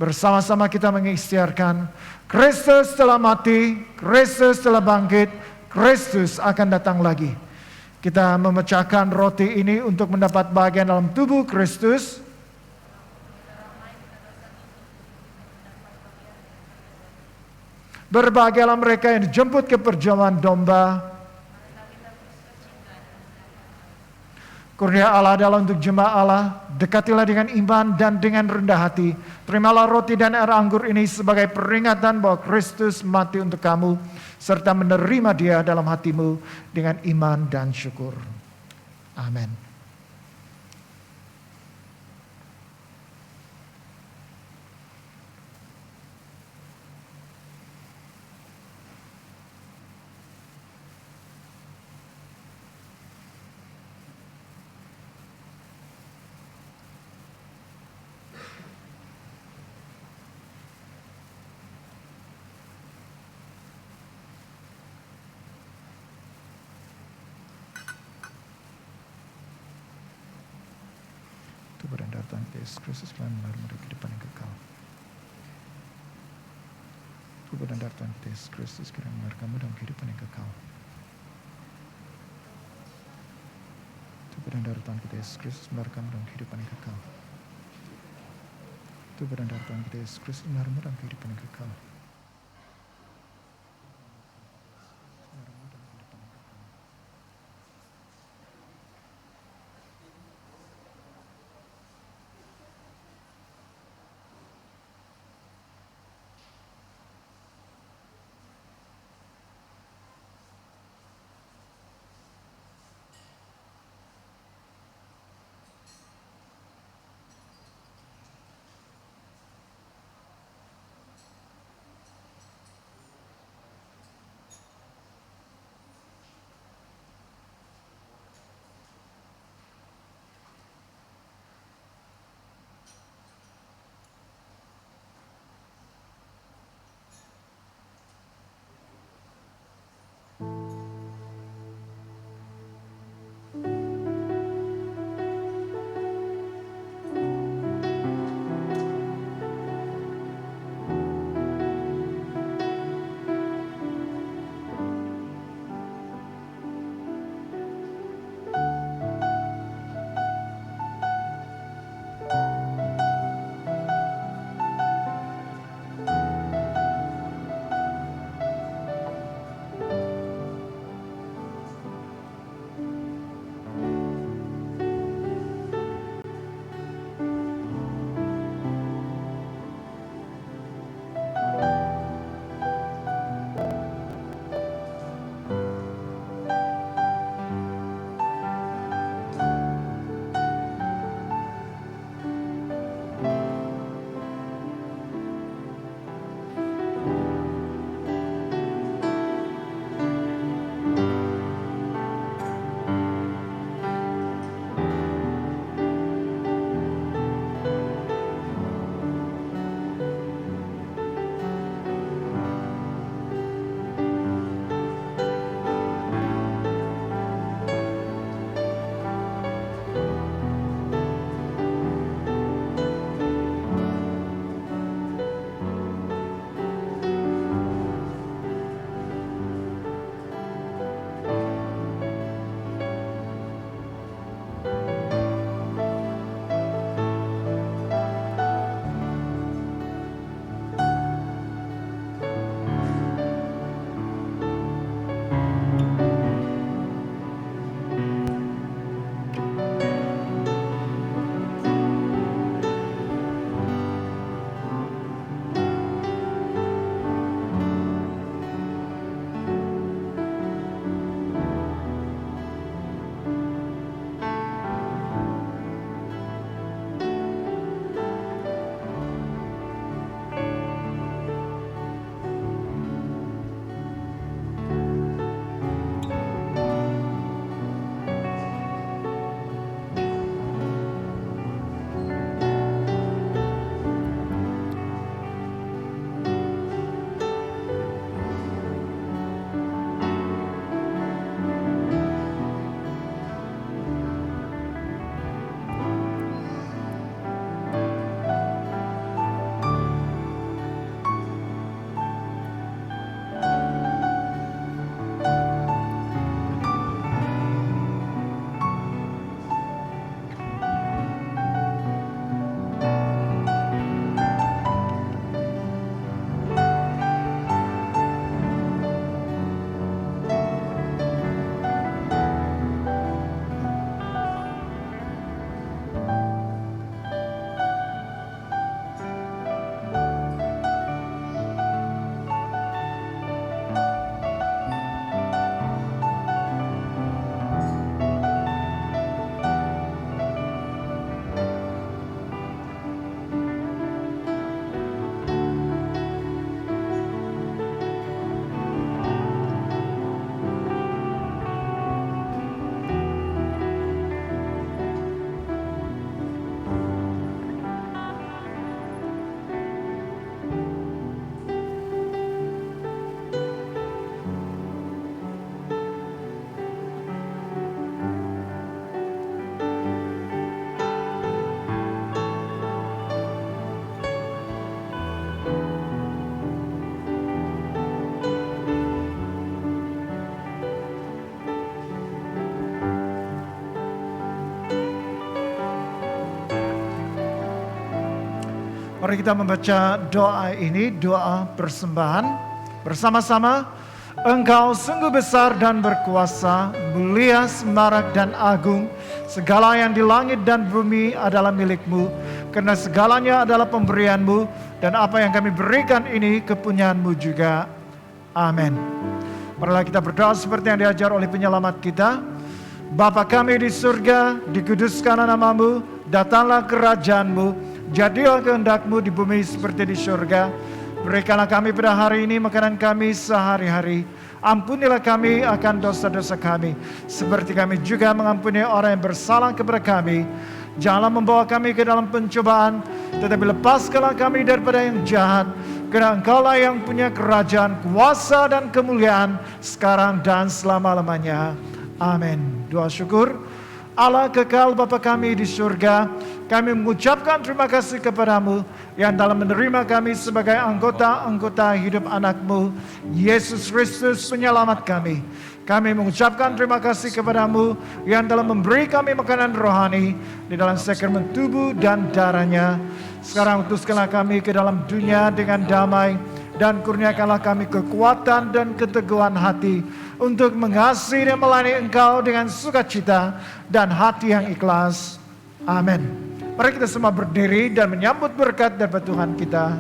Bersama-sama kita mengikhtiarkan, Kristus telah mati, Kristus telah bangkit, Kristus akan datang lagi. Kita memecahkan roti ini untuk mendapat bagian dalam tubuh Kristus. Berbahagialah mereka yang dijemput ke perjamuan domba. Kurnia Allah adalah untuk jemaat Allah. Dekatilah dengan iman dan dengan rendah hati. Terimalah roti dan air anggur ini sebagai peringatan bahwa Kristus mati untuk kamu, serta menerima Dia dalam hatimu dengan iman dan syukur. Amin. Tubuh dan darah Tuhan Yesus Kristus telah melalui kehidupan yang kekal. Tubuh dan darah Tuhan Yesus Kristus kira melalui kamu dalam kehidupan yang kekal. Tubuh dan darah Tuhan Yesus Kristus melalui kamu dalam kehidupan yang kekal. Tubuh dan darah Tuhan Yesus Kristus melalui dalam kehidupan yang kekal. Mari kita membaca doa ini, doa persembahan bersama-sama. Engkau sungguh besar dan berkuasa, mulia, semarak dan agung. Segala yang di langit dan bumi adalah milik-Mu, karena segalanya adalah pemberian-Mu, dan apa yang kami berikan ini kepunyaan-Mu juga. Amin. Marilah kita berdoa seperti yang diajar oleh penyelamat kita. Bapa kami di surga, dikuduskanlah nama-Mu, datanglah kerajaan-Mu, jadilah kehendak-Mu di bumi seperti di surga. Berikanlah kami pada hari ini makanan kami sehari-hari. Ampunilah kami akan dosa-dosa kami, seperti kami juga mengampuni orang yang bersalah kepada kami. Janganlah membawa kami ke dalam pencobaan, tetapi lepaskanlah kami daripada yang jahat. Karena Engkaulah yang punya kerajaan, kuasa dan kemuliaan sekarang dan selama-lamanya. Amin. Doa syukur. Allah kekal Bapa kami di surga, kami mengucapkan terima kasih kepadamu yang dalam menerima kami sebagai anggota-anggota hidup anak-Mu, Yesus Kristus penyelamat kami. Kami mengucapkan terima kasih kepadamu yang dalam memberi kami makanan rohani di dalam sakramen tubuh dan darah-Nya. Sekarang utuskanlah kami ke dalam dunia dengan damai, dan kurniakanlah kami kekuatan dan keteguhan hati untuk mengasihi dan melayani Engkau dengan sukacita dan hati yang ikhlas. Amin. Mari kita semua berdiri dan menyambut berkat dari Tuhan kita.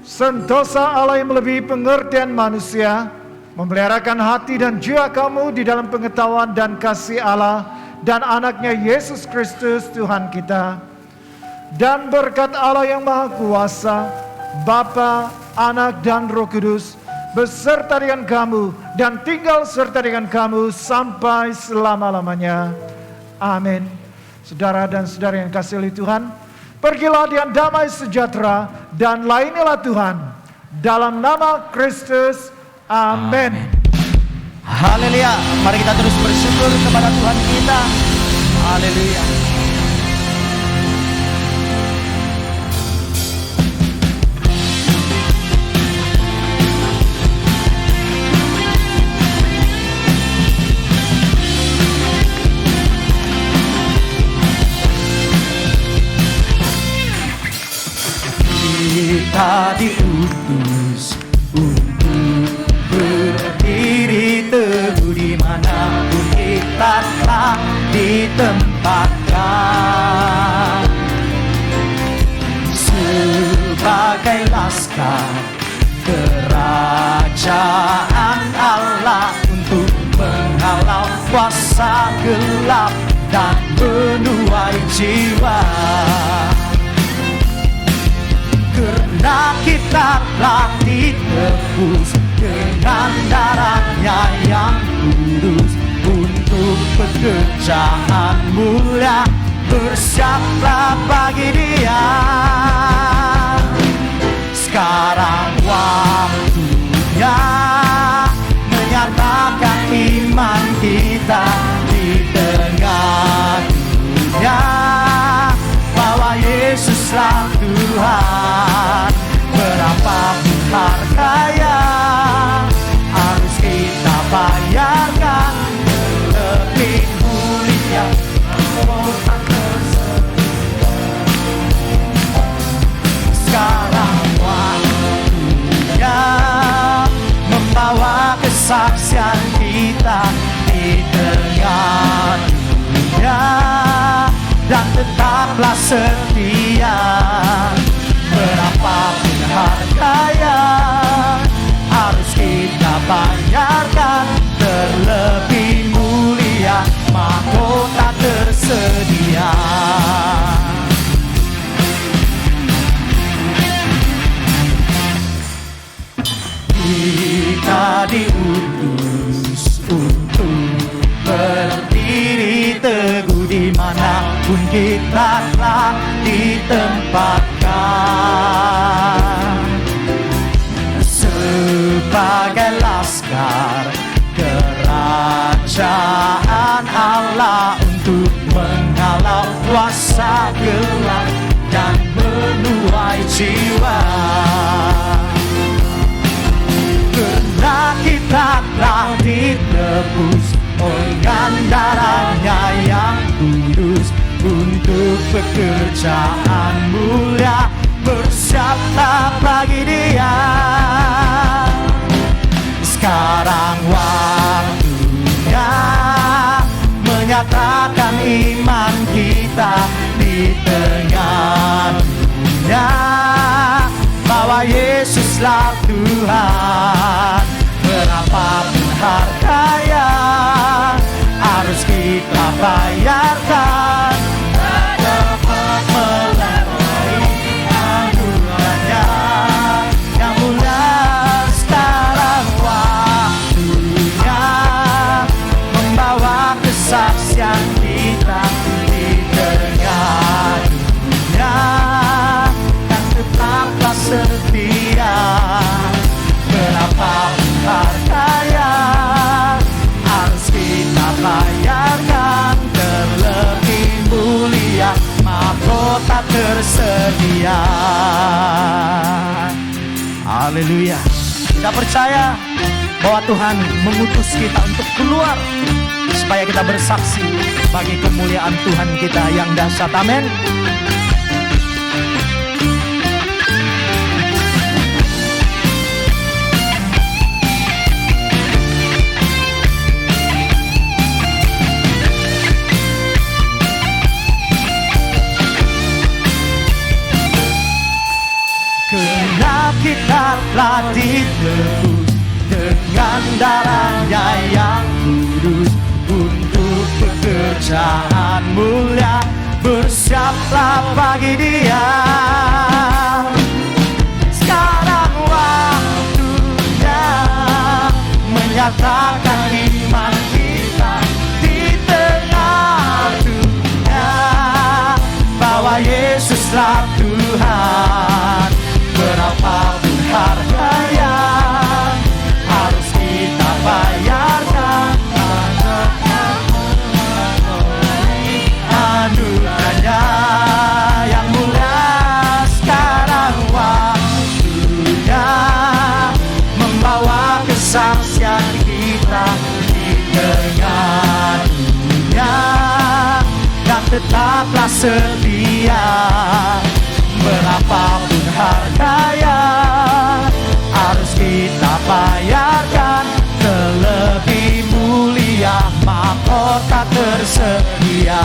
Sentosa Allah yang melebihi pengertian manusia, memeliharakan hati dan jiwa kamu di dalam pengetahuan dan kasih Allah dan anaknya Yesus Kristus Tuhan kita. Dan berkat Allah yang Maha Kuasa, Bapa, Anak dan Roh Kudus, beserta dengan kamu dan tinggal serta dengan kamu sampai selama-lamanya. Amin. Saudara dan saudari yang kasih oleh Tuhan, pergilah dengan damai sejahtera dan layanilah Tuhan. Dalam nama Kristus. Amin. Haleluya. Mari kita terus bersyukur kepada Tuhan kita. Haleluya. Kita diutus untuk berdiri teguh dimanapun kita telah ditempatkan, sebagai laskar kerajaan Allah untuk menghalau kuasa gelap dan menuai jiwa. Karena kita telah ditebus dengan darah-Nya yang kudus untuk pekerjaan mulia, bersiaplah bagi Dia. Sekarang waktunya menyatakan iman kita di tengah dunia, bahwa Yesuslah Tuhan. Berapapun harganya harus kita bayarkan, lebih mulia tak tersedia. Sekarang waktunya membawa kesaksian kita di tengah dunia, dan tetaplah setia. Berapapun harganya harus kita bayarkan, terlebih mulia mahkota tersedia. Kita diutus untuk berdiri teguh dimanapun kita telah ditempatkan, sebagai laskar kerajaan Allah untuk menghalau kuasa gelap dan menuai jiwa. Karena kita telah ditebus dengan darah-Nya yang kudus untuk bekerja pekerjaan mulia, bersiaplah bagi Dia. Sekarang waktunya menyatakan iman kita di tengah dunia, bahwa Yesuslah Tuhan. Berapapun harganya harus kita bayarkan, tak dapat melampaui anugerahnya yang mulia. Sekarang waktunya membawa kesaksian kita di tengah dunia, dan tetaplah setia. Berapapun harganya harus kita bayarkan, terlebih mulia mahkota tersedia. Haleluya. Kita percaya bahwa Tuhan mengutus kita untuk keluar supaya kita bersaksi bagi kemuliaan Tuhan kita yang dahsyat. Amin. Karena kita telah ditebus dengan darah-Nya yang kudus, untuk pekerjaan mulia, bersiaplah bagi Dia. Sekarang waktunya menyatakan iman kita di tengah dunia, bahwa Yesuslah Tuhan. Berapapun harganya harus kita bayarkan, anugerahnya yang mulia. Sekarang waktunya membawa kesaksian kita di tengah dunia, dan tetaplah setia. Berapapun harganya harus kita bayarkan, terlebih mulia mahkota tersedia.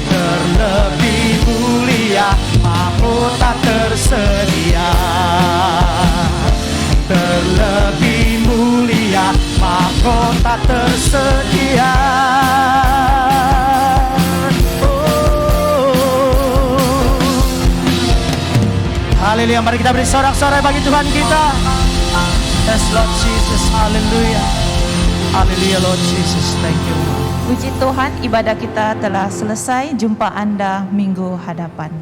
Terlebih mulia mahkota tersedia. Terlebih mulia mahkota tersedia. Haleluya, mari kita beri sorak-sorai bagi Tuhan kita. Yes Lord Jesus, haleluya. Haleluya Lord Jesus, thank you. Puji Tuhan, ibadah kita telah selesai. Jumpa Anda minggu hadapan.